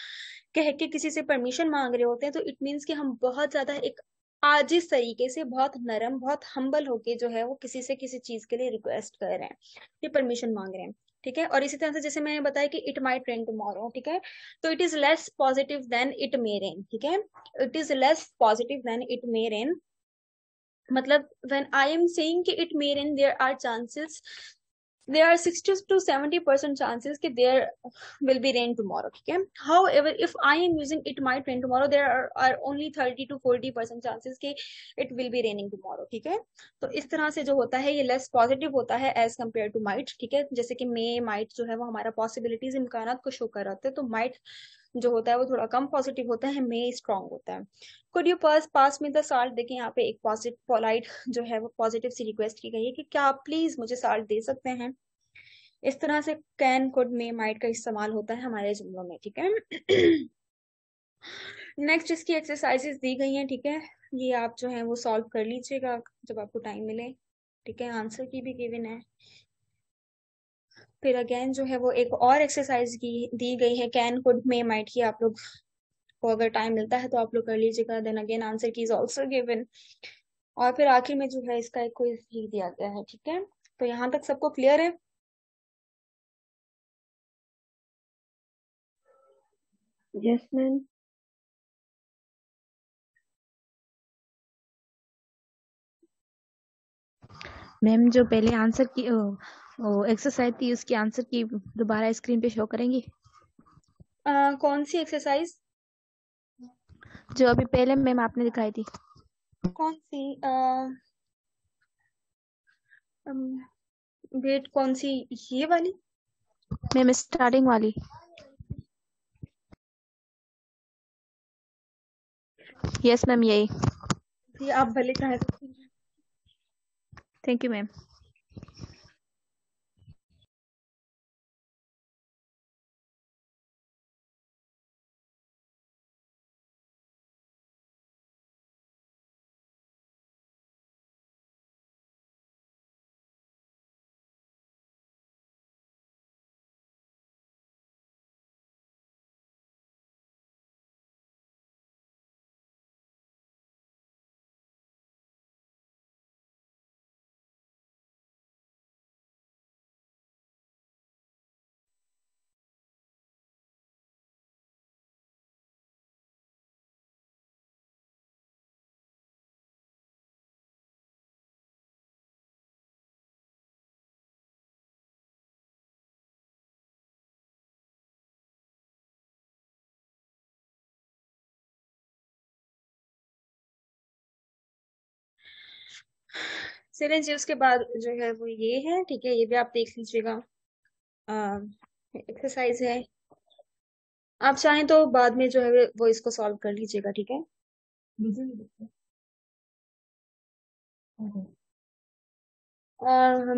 कह के किसी से परमिशन मांग रहे होते हैं तो इट मीन्स कि हम बहुत ज्यादा एक आजिज तरीके से, बहुत नरम, बहुत हम्बल होके जो है वो किसी से किसी चीज के लिए रिक्वेस्ट कर रहे हैं, ये परमिशन मांग रहे हैं, ठीक है। और इसी तरह से जैसे मैंने बताया कि इट माइट रेन टुमारो, ठीक है, तो it is less positive than it may rain, ठीक है, it is less positive than it may rain. मतलब when I am saying कि it may rain, there are 60 to 70% chances कि there will be rain tomorrow, ठीक है। However, if I am using it might rain tomorrow, there are only 30 to 40% chances कि it will be raining tomorrow, ठीक है। तो इस तरह से जो होता है ये लेस पॉजिटिव होता है एज कम्पेयर टू माइट, ठीक है। जैसे कि मे माइट जो है वो हमारा पॉसिबिलिटीज, इम्कानात को शो कर रहा है, तो माइट जो होता है वो थोड़ा कम पॉजिटिव होता है, मे स्ट्रांग होता है। कुड यू पास में द साल्ट, देखिए यहाँ पे एक पॉजिटिव पोलाइट जो है वो पॉजिटिव सी रिक्वेस्ट की गई है कि क्या आप प्लीज मुझे साल्ट दे सकते हैं। इस तरह से कैन, कुड, मे, माइट का इस्तेमाल होता है हमारे जुमलों में, ठीक है। नेक्स्ट इसकी एक्सरसाइजेस दी गई हैं, ठीक है, ये आप जो है वो सॉल्व कर लीजिएगा जब आपको टाइम मिले, ठीक है। आंसर की भी गिवन है। फिर अगेन जो है वो एक और एक्सरसाइज की दी गई है कैन, कुड, मे, माइट की, आप लोग को अगर टाइम मिलता है तो आप लोग कर लीजिएगा। देन अगेन आंसर की इज ऑल्सो गिवन। और फिर आखिर में जो है इसका एक क्विज भी दिया गया है, ठीक है। तो यहाँ तक सबको क्लियर है? Yes ma'am. मैम जो पहले आंसर की एक्सरसाइज थी उसकी आंसर की दोबारा स्क्रीन पे शो करेंगी? कौन सी एक्सरसाइज? जो अभी पहले मैम आपने दिखाई थी। कौन सी? वेट, कौन सी? ये वाली मैम स्टार्टिंग वाली। यस मैम यही। जी, आप भले चाहे तो। Thank you ma'am. चलें जी, उसके बाद जो है वो ये है, ठीक है, ये भी आप देख लीजिएगा, एक्सरसाइज है। आप चाहें तो बाद में जो है वो इसको सॉल्व कर लीजिएगा, ठीक है।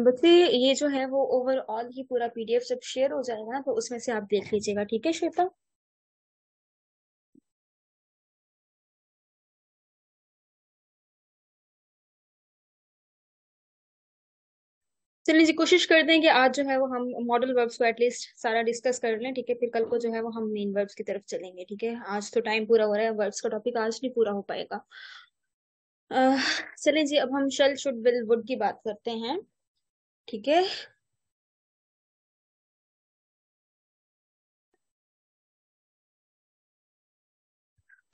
बच्चे ये जो है वो ओवरऑल ही पूरा पीडीएफ जब शेयर हो जाएगा ना तो उसमें से आप देख लीजिएगा, ठीक है श्वेता। चलिए जी, कोशिश करते हैं कि आज जो है वो हम मॉडल वर्ब्स को एटलीस्ट सारा डिस्कस कर लें, ठीक है। फिर कल को जो है वो हम मेन वर्ब्स की तरफ चलेंगे, ठीक है। आज तो टाइम पूरा हो रहा है, वर्ब्स का टॉपिक आज नहीं पूरा हो पाएगा। चलिए जी, अब हम शल, शुड, विल, वुड की बात करते हैं, ठीक है।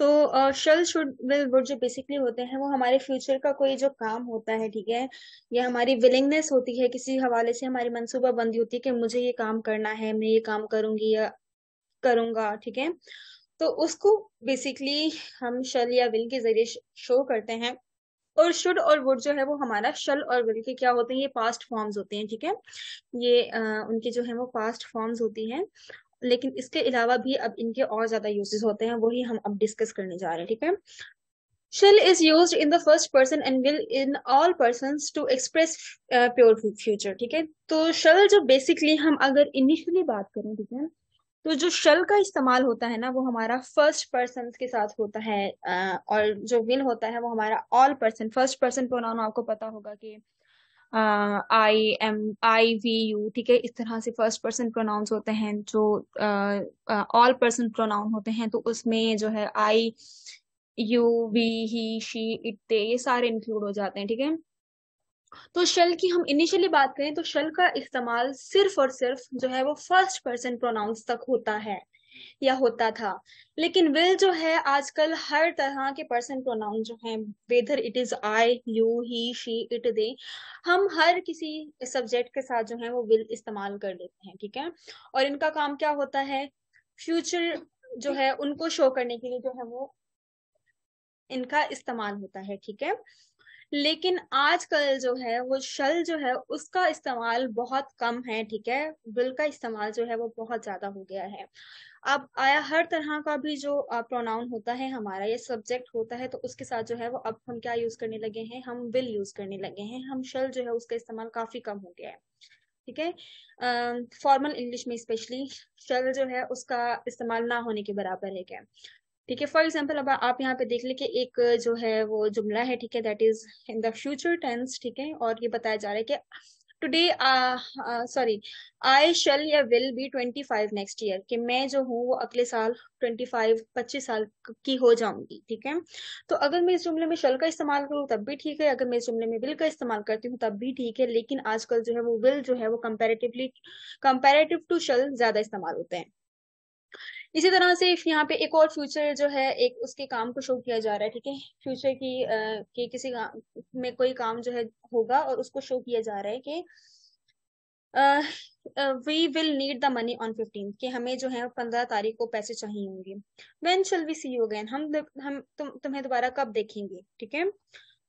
तो शल शुड विल वुड जो बेसिकली होते हैं वो हमारे फ्यूचर का कोई जो काम होता है, ठीक है, या हमारी विलिंगनेस होती है, किसी हवाले से हमारी मनसूबाबंदी होती है कि मुझे ये काम करना है, मैं ये काम करूंगी या करूंगा, ठीक है, तो उसको बेसिकली हम शल या विल के जरिए शो करते हैं। और शुड और वुड जो है वो हमारा शल और विल के क्या होते हैं, ये पास्ट फॉर्म्स होते हैं, ठीक है, ये उनके जो है वो पास्ट फॉर्म्स होती हैं। लेकिन इसके अलावा भी अब इनके और ज्यादा यूजेस होते हैं, वही हम अब डिस्कस करने जा रहे हैं, ठीक है। Shall is used in the first person and will in all persons to express pure future, ठीक है। तो shall जो बेसिकली हम अगर इनिशियली बात करें, ठीक है, तो जो शल का इस्तेमाल होता है ना वो हमारा फर्स्ट पर्सन के साथ होता है, और जो विल होता है वो हमारा all person, first person pronoun आपको पता होगा कि I am, I we you, ठीक है, इस तरह से फर्स्ट पर्सन प्रोनाउंस होते हैं। जो ऑल पर्सन प्रोनाउन होते हैं तो उसमें जो है I, you, we, he, she, it, they, ये सारे इंक्लूड हो जाते हैं, ठीक है। तो शल की हम इनिशियली बात करें तो शल का इस्तेमाल सिर्फ और सिर्फ जो है वो फर्स्ट पर्सन प्रोनाउंस तक होता है या होता था। लेकिन विल जो है आजकल हर तरह के पर्सन प्रोनाउन जो हैं, whether it is I, you, he, she, it, they, हम हर किसी सब्जेक्ट के साथ जो है वो विल इस्तेमाल कर लेते हैं, ठीक है। और इनका काम क्या होता है, फ्यूचर जो है उनको शो करने के लिए जो है वो इनका इस्तेमाल होता है, ठीक है। लेकिन आजकल जो है वो शल जो है उसका इस्तेमाल बहुत कम है, ठीक है, विल का इस्तेमाल जो है वो बहुत ज्यादा हो गया है। अब आया हर तरह का भी जो प्रोनाउन होता है हमारा, ये सब्जेक्ट होता है, तो उसके साथ जो है वो अब हम क्या यूज करने लगे हैं, हम विल यूज करने लगे हैं। हम शल जो है उसका इस्तेमाल काफी कम हो गया है, ठीक है। फॉर्मल इंग्लिश में स्पेशली शल जो है उसका इस्तेमाल ना होने के बराबर है क्या, ठीक है। फॉर एग्जाम्पल अब आप यहाँ पे देख ले कि एक जो है वो जुमला है, ठीक है, that is in the future tense, ठीक है, और ये बताया जा रहा है कि टुडे सॉरी आई शेल या विल बी 25 नेक्स्ट ईयर, कि मैं जो हूँ वो अगले साल 25 साल की हो जाऊंगी, ठीक है। तो अगर मैं इस जुमले में शेल का इस्तेमाल करूँ तब भी ठीक है, अगर मैं इस जुमले में विल का इस्तेमाल करती हूँ तब भी ठीक है। लेकिन आजकल जो है वो विल जो है वो कंपेरेटिव टू शेल ज्यादा इस्तेमाल होते हैं। इसी तरह से यहाँ पे एक और फ्यूचर जो है एक उसके काम को शो किया जा रहा है, ठीक है, फ्यूचर की किसी में कोई काम जो है होगा और उसको शो किया जा रहा है कि we will need the money on 15, कि हमें जो है 15 तारीख को पैसे चाहिए होंगे। When shall we see you again, हम तुम्हें दोबारा कब देखेंगे, ठीक है।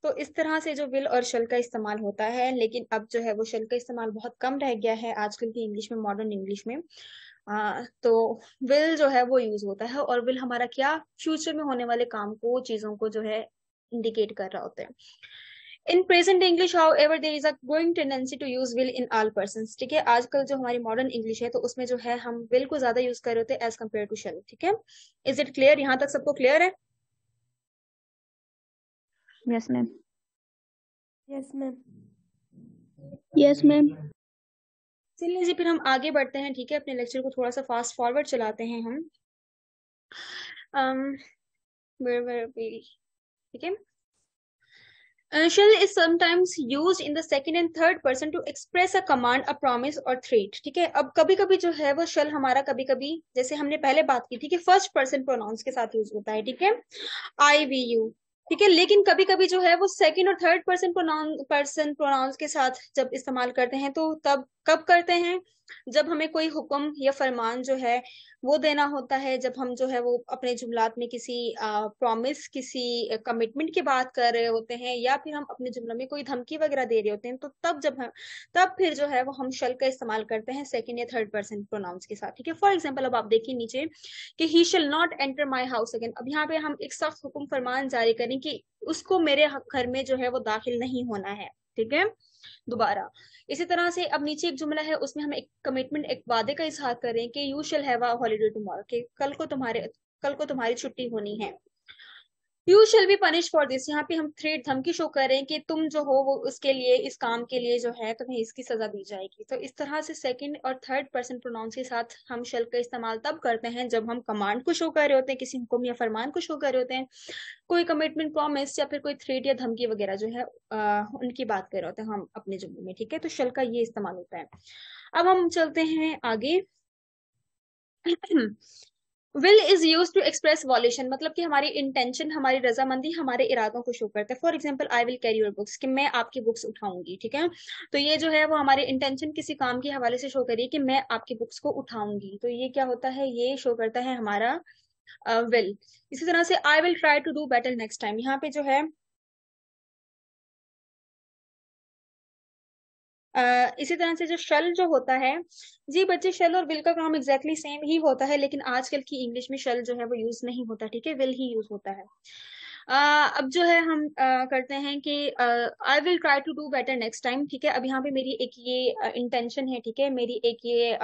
तो इस तरह से जो विल और शल का इस्तेमाल होता है, लेकिन अब जो है वो शल का इस्तेमाल बहुत कम रह गया है आजकल की इंग्लिश में, मॉडर्न इंग्लिश में। तो विल जो है वो यूज होता है, और विल हमारा क्या, फ्यूचर में होने वाले काम को, चीजों को जो है इंडिकेट कर रहा होता है। In present English however there is a growing tendency to use will in all persons, ठीक है। आजकल जो हमारी मॉडर्न इंग्लिश है तो उसमें जो है हम विल को ज्यादा यूज कर रहे होते हैं एज कम्पेयर टू शैल, ठीक है। इज इट क्लियर, यहाँ तक सबको क्लियर है? Yes ma'am. Yes ma'am. Yes ma'am. चलिए जी फिर हम आगे बढ़ते हैं, ठीक है, अपने लेक्चर को थोड़ा सा फास्ट फॉरवर्ड चलाते हैं हम। ठीक है। Shall is sometimes used in the second and third person to express a command, a promise or threat, ठीक है। अब कभी कभी जो है वो shall हमारा कभी कभी, जैसे हमने पहले बात की थी कि फर्स्ट पर्सन प्रोनाउंस के साथ यूज होता है, ठीक है, आई, वी, यू, ठीक है। लेकिन कभी कभी जो है वो सेकंड और थर्ड पर्सन प्रोनाउंस के साथ जब इस्तेमाल करते हैं तो तब कब करते हैं, जब हमें कोई हुक्म या फरमान जो है वो देना होता है, जब हम जो है वो अपने जुमलात में किसी प्रॉमिस, किसी कमिटमेंट की बात कर रहे होते हैं, या फिर हम अपने जुमला में कोई धमकी वगैरह दे रहे होते हैं, तो तब फिर जो है वो हम शल का इस्तेमाल करते हैं सेकंड या थर्ड पर्सन प्रोनाउंस के साथ, ठीक है। फॉर एग्जाम्पल अब आप देखिए नीचे कि he shall not enter my house again. अब यहाँ पे हम एक सख्त हुक्म फरमान जारी करें कि उसको मेरे घर में जो है वो दाखिल नहीं होना है, ठीक है, दोबारा। इसी तरह से अब नीचे एक जुमला है, उसमें हम एक कमिटमेंट, एक वादे का इजहार करें कि you shall have a holiday tomorrow, कि कल को तुम्हारी छुट्टी होनी है। You shall be punish for this, यहाँ पे हम थ्रेट, धमकी शो कर रहे हैं कि तुम जो हो वो उसके लिए, इस काम के लिए जो है तुम्हें इसकी सजा दी जाएगी। तो इस तरह से सेकंड और थर्ड पर्सन प्रोनाउंस के साथ हम शैल का इस्तेमाल तब करते हैं जब हम कमांड को शो कर रहे होते हैं, किसी हुक्म या फरमान को शो कर रहे होते हैं, कोई कमिटमेंट, प्रॉमिस या फिर कोई थ्रेट या धमकी वगैरह जो है उनकी बात कर रहे होते हैं हम अपने जुमले में, ठीक है। तो शल का ये इस्तेमाल होता है। अब हम चलते हैं आगे। Will is use to express volition, मतलब कि हमारी इंटेंशन, हमारी रजामंदी, हमारे इरादों को शो करता है। For example I will carry your books, कि मैं आपकी बुक्स उठाऊंगी, ठीक है। तो ये जो है वो हमारी इंटेंशन किसी काम के हवाले से शो करिए कि मैं आपकी बुक्स को उठाऊंगी, तो ये क्या होता है, ये शो करता है हमारा विल। इसी तरह से I will try to do better next time, यहाँ पे जो है इसी तरह से जो शल जो होता है, जी बच्चे, शल और विल का काम एग्जैक्टली सेम ही होता है, लेकिन आजकल की इंग्लिश में शल जो है वो यूज नहीं होता, ठीक है, विल ही यूज होता है। अब जो है हम करते हैं कि I will try to do better next time, ठीक है। अब यहाँ पे मेरी एक ये इंटेंशन है, ठीक है, मेरी एक ये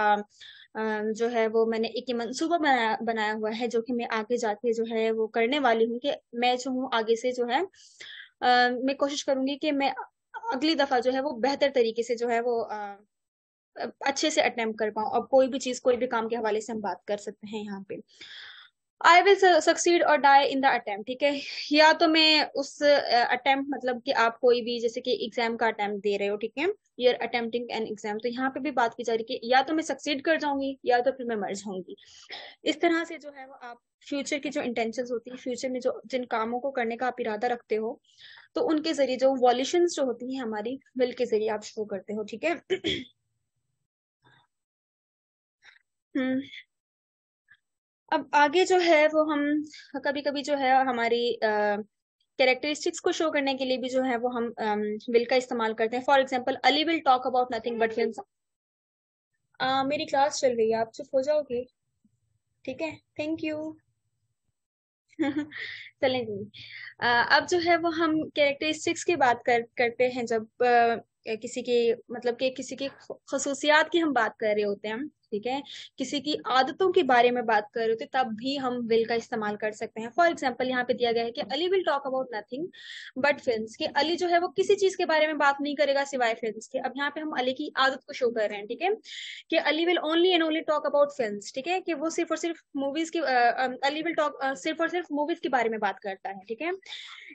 जो है वो मैंने एक ये मंसूबा बनाया हुआ है, जो कि मैं आगे जाके जो है वो करने वाली हूँ, कि मैं जो हूँ आगे से जो है मैं कोशिश करूंगी कि मैं अगली दफा जो है वो बेहतर तरीके से जो है वो अच्छे से अटेम्प्ट कर पाऊँ। अब कोई भी चीज, कोई भी काम के हवाले से हम बात कर सकते हैं यहाँ पे। आई विल सक्सीड और डाई इन द अटेम्प्ट, ठीक है। या तो मैं उस अटेम्प्ट, मतलब कि आप कोई भी जैसे कि एग्जाम का अटेम्प्ट दे रहे हो, ठीक है, you are attempting an exam, तो यहाँ पे भी बात की जा रही है कि या तो मैं सक्सीड कर जाऊंगी या तो फिर मैं मर जाऊंगी। इस तरह से जो है वो आप फ्यूचर की जो इंटेंशंस होती है, फ्यूचर में जो जिन कामों को करने का आप इरादा रखते हो, तो उनके जरिए जो वॉल्यूशंस जो होती हैं हमारी विल के जरिए आप शो करते हो, ठीक है। हम्म अब आगे जो है वो हम कभी कभी जो है हमारी कैरेक्टरिस्टिक्स को शो करने के लिए भी जो है वो हम विल का इस्तेमाल करते हैं। For example, Ali will talk about nothing but films. मेरी क्लास चल रही है, आप चुप हो जाओगे, ठीक है, थैंक यू। चलें जी। अब जो है वो हम कैरेक्टरिस्टिक्स की बात करते हैं, जब किसी के, मतलब कि किसी की खसूसियात की हम बात कर रहे होते हैं, ठीक है, किसी की आदतों के बारे में बात कर रहे होते हैं, तब भी हम विल का इस्तेमाल कर सकते हैं। फॉर एग्जाम्पल, यहाँ पे दिया गया है कि Ali will talk about nothing but films, कि अली जो है वो किसी चीज के बारे में बात नहीं करेगा सिवाय फिल्म्स के। अब यहाँ पे हम अली की आदत को शो कर रहे हैं, ठीक है, कि Ali will only and only talk about films, ठीक है, कि वो सिर्फ और सिर्फ मूवीज की अली विल टॉक सिर्फ और सिर्फ मूवीज के बारे में बात करता है, ठीक है।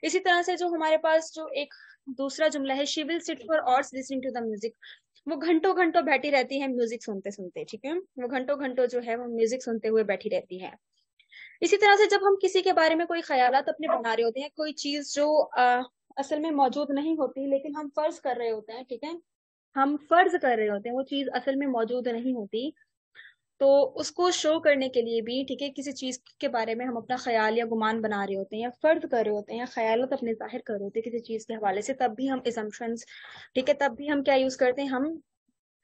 इसी तरह से जो हमारे पास जो एक दूसरा जुमला है, she will sit for hours listening to the music, वो घंटों घंटों बैठी रहती है म्यूजिक सुनते सुनते, ठीक है, वो घंटों घंटों जो है वो म्यूजिक सुनते हुए बैठी रहती है। इसी तरह से जब हम किसी के बारे में कोई ख्यालात अपने बना रहे होते हैं, कोई चीज जो असल में मौजूद नहीं होती लेकिन हम फर्ज कर रहे होते हैं, ठीक है, हम फर्ज कर रहे होते हैं, वो चीज असल में मौजूद नहीं होती, तो उसको शो करने के लिए भी, ठीक है, किसी चीज के बारे में हम अपना ख्याल या गुमान बना रहे होते हैं या फर्ज कर रहे होते हैं या ख्यालत अपने जाहिर कर रहे होते हैं किसी चीज के हवाले से, तब भी हम assumptions, ठीक है, तब भी हम क्या यूज करते हैं, हम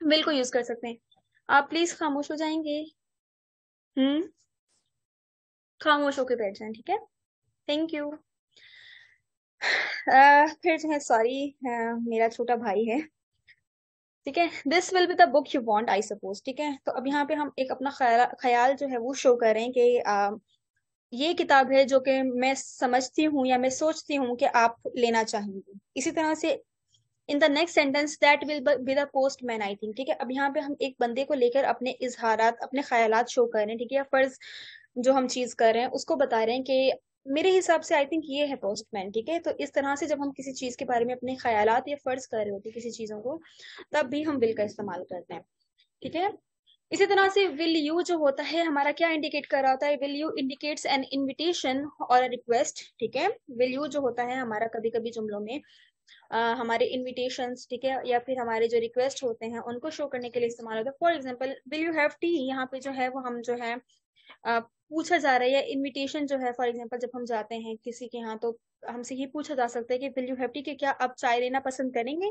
विल को यूज कर सकते हैं। आप प्लीज खामोश हो जाएंगे, हम्म खामोश होकर बैठ जाएं, ठीक है, थैंक यू। फिर जो है, सॉरी, मेरा छोटा भाई है, ठीक है। This will be the book you want I suppose, ठीक है। तो अब यहाँ पे हम एक अपना ख्याल जो है वो शो कर रहे हैं कि ये किताब है जो कि मैं समझती हूँ या मैं सोचती हूँ कि आप लेना चाहेंगे। इसी तरह से in the next sentence, that will be the postman I think, ठीक है। अब यहाँ पे हम एक बंदे को लेकर अपने इजहारात, अपने ख्यालात शो कर रहे हैं, ठीक है, या फर्ज जो हम चीज कर रहे हैं उसको बता रहे हैं कि मेरे हिसाब से आई थिंक ये है पोस्टमैन, ठीक है। तो इस तरह से जब हम किसी चीज के बारे में अपने ख्यालात या फर्ज कर रहे होते हैं किसी चीजों को, तब भी हम विल का इस्तेमाल करते हैं, ठीक है। इसी तरह से विल यू जो होता है हमारा क्या इंडिकेट कर रहा होता है, will you indicates N invitation और अ रिक्वेस्ट, ठीक है। विल यू जो होता है हमारा कभी कभी जुमलों में हमारे इनविटेशंस, ठीक है, या फिर हमारे जो रिक्वेस्ट होते हैं उनको शो करने के लिए इस्तेमाल होता है। For example, will you have T, यहाँ पे जो है वो हम जो है पूछा जा रहा है, या इनविटेशन जो है, फॉर एग्जाम्पल जब हम जाते हैं किसी के यहाँ, तो हमसे ये पूछा जा सकता है कि विल यू हैव टी, कि क्या आप चाय लेना पसंद करेंगे।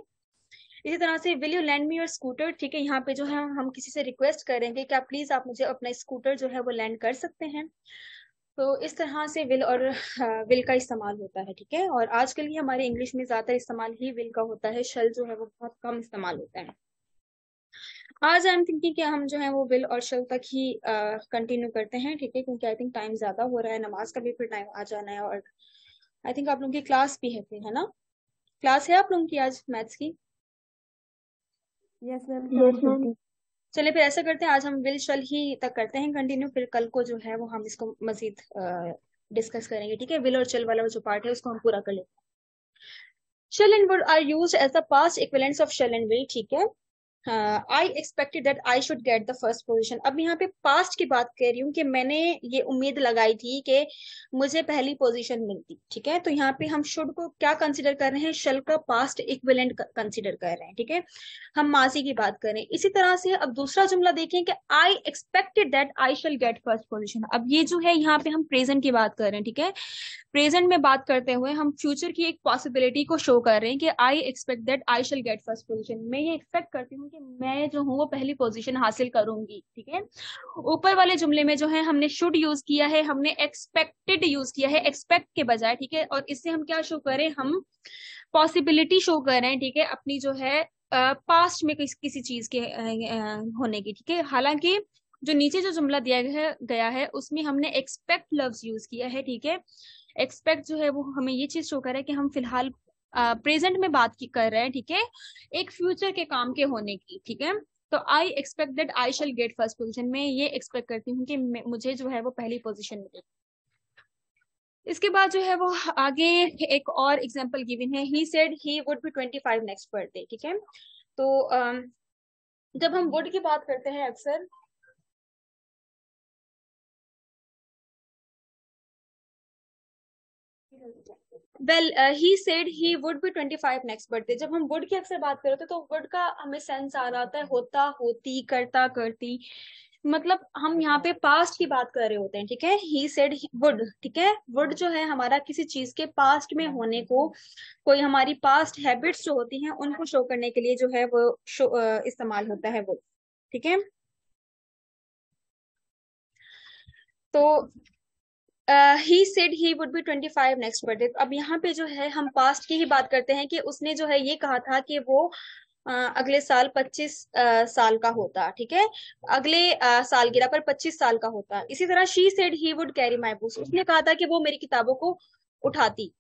इसी तरह से will you land me your scooter, ठीक है, यहाँ पे जो है हम किसी से रिक्वेस्ट करेंगे कि आप प्लीज आप मुझे अपना स्कूटर जो है वो लैंड कर सकते हैं। तो इस तरह से विल और विल का इस्तेमाल होता है, ठीक है। और आजकल ही हमारे इंग्लिश में ज्यादा इस्तेमाल ही विल का होता है, शल जो है वो बहुत कम इस्तेमाल होता है। आज आई एम थिंकिंग कि हम जो है वो विल और शल तक ही कंटिन्यू करते हैं, ठीक है, क्योंकि आई थिंक टाइम ज्यादा हो रहा है, नमाज का भी फिर टाइम आ जाना है, और आई थिंक आप लोगों की क्लास भी है फिर, है ना, क्लास है आप लोगों की आज मैथ्स की। Yes ma'am, yes ma'am. चलिए फिर ऐसा करते हैं, आज हम विल शल ही तक करते हैं कंटिन्यू, फिर कल को जो है वो हम इसको मजीद डिस्कस करेंगे, ठीक है। विल और शल वाला जो पार्ट है उसको हम पूरा कर लेते हैं। Shall and would are used as the past equivalents of shall and will, ठीक है। I expected that I should get the first position. अब यहाँ पे पास्ट की बात कर रही हूँ कि मैंने ये उम्मीद लगाई थी कि मुझे पहली पोजीशन मिलती। ठीक है, तो यहाँ पे हम शुड को क्या कंसिडर कर रहे हैं, शल का पास्ट इक्विवेलेंट कंसिडर कर रहे हैं। ठीक है, हम मासी की बात करें। इसी तरह से अब दूसरा जुमला देखें कि आई expected that I shell get first position. अब ये जो है यहाँ पे हम प्रेजेंट की बात कर रहे हैं। ठीक है, प्रेजेंट में बात करते हुए हम फ्यूचर की एक पॉसिबिलिटी को शो कर रहे हैं कि I expect that I shell get first position. मैं ये एक्सपेक्ट करती हूँ कि मैं जो हूँ वो पहली पोजीशन हासिल करूंगी। ठीक है, ऊपर वाले जुमले में जो है हमने शुड यूज किया है, हमने एक्सपेक्टेड यूज किया है एक्सपेक्ट के बजाय। ठीक है, और इससे हम क्या शो करें, हम पॉसिबिलिटी शो कर रहे हैं। ठीक है, अपनी जो है पास्ट में किसी चीज के होने की। ठीक है, हालांकि जो नीचे जो जुमला दिया गया है उसमें हमने एक्सपेक्ट लफ्ज यूज किया है। ठीक है, एक्सपेक्ट जो है वो हमें ये चीज शो कर रहा है कि हम फिलहाल प्रेजेंट में बात कर रहे हैं। ठीक है, एक फ्यूचर के काम के होने की। ठीक है, तो I expect that I shell get first position में ये एक्सपेक्ट करती हूँ कि मुझे जो है वो पहली पोजीशन मिलेगी। इसके बाद जो है वो आगे एक और एग्जांपल गिवन है, he said he would be 25 next birthday. ठीक है, तो जब हम वुड की बात करते हैं अक्सर he said he would be 25 next birthday. जब हम वुड की अक्सर बात करते हैं तो वुड का हमें सेंस आ रहा होता है होता, होती, करता, करती। मतलब हम यहाँ पे पास्ट की बात कर रहे होते हैं। ठीक है, ही सेड वुड। ठीक है, वुड जो है हमारा किसी चीज के पास्ट में होने को, कोई हमारी पास्ट हैबिट्स जो होती हैं उनको शो करने के लिए जो है वो इस्तेमाल होता है वो। ठीक है, तो he said he would be 25 next birthday. अब यहाँ पे जो है हम पास्ट की ही बात करते हैं कि उसने जो है ये कहा था कि वो अगले साल 25 साल का होता। ठीक है, अगले सालगिरह पर 25 साल का होता। इसी तरह she said he would carry my books. उसने कहा था कि वो मेरी किताबों को उठाती।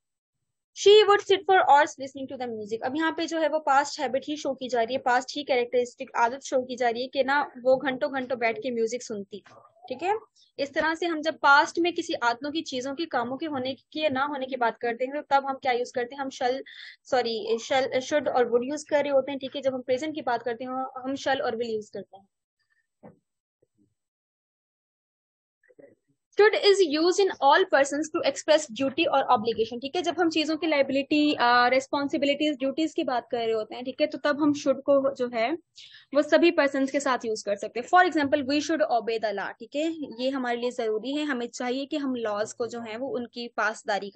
She would sit for hours listening to the music. अब यहाँ पे जो है वो पास्ट हैबिट ही शो की जा रही है, पास्ट ही कैरेक्टरिस्टिक आदत शो की जा रही है कि ना वो घंटों घंटों बैठ के म्यूजिक सुनती। ठीक है, इस तरह से हम जब पास्ट में किसी आदतों की, चीजों की, कामों के होने की ना होने की बात करते हैं तब हम क्या यूज करते हैं, हम शल शुड और वुड यूज कर रहे होते हैं। ठीक है, जब हम प्रेजेंट की बात करते हैं हम शल और विल यूज करते हैं। Should is use in all persons to express duty और ऑब्लिगेशन। ठीक है, जब हम चीजों की लाइबिलिटी, रिस्पॉन्सिबिलिटीज, ड्यूटीज की बात कर रहे होते हैं। ठीक है, तो तब हम शुड को जो है वो सभी पर्सन्स के साथ यूज कर सकते हैं। For example we should obey the law. ठीक है, ये हमारे लिए जरूरी है, हमें चाहिए कि हम लॉज को जो है वो उनकी पासदारी करें।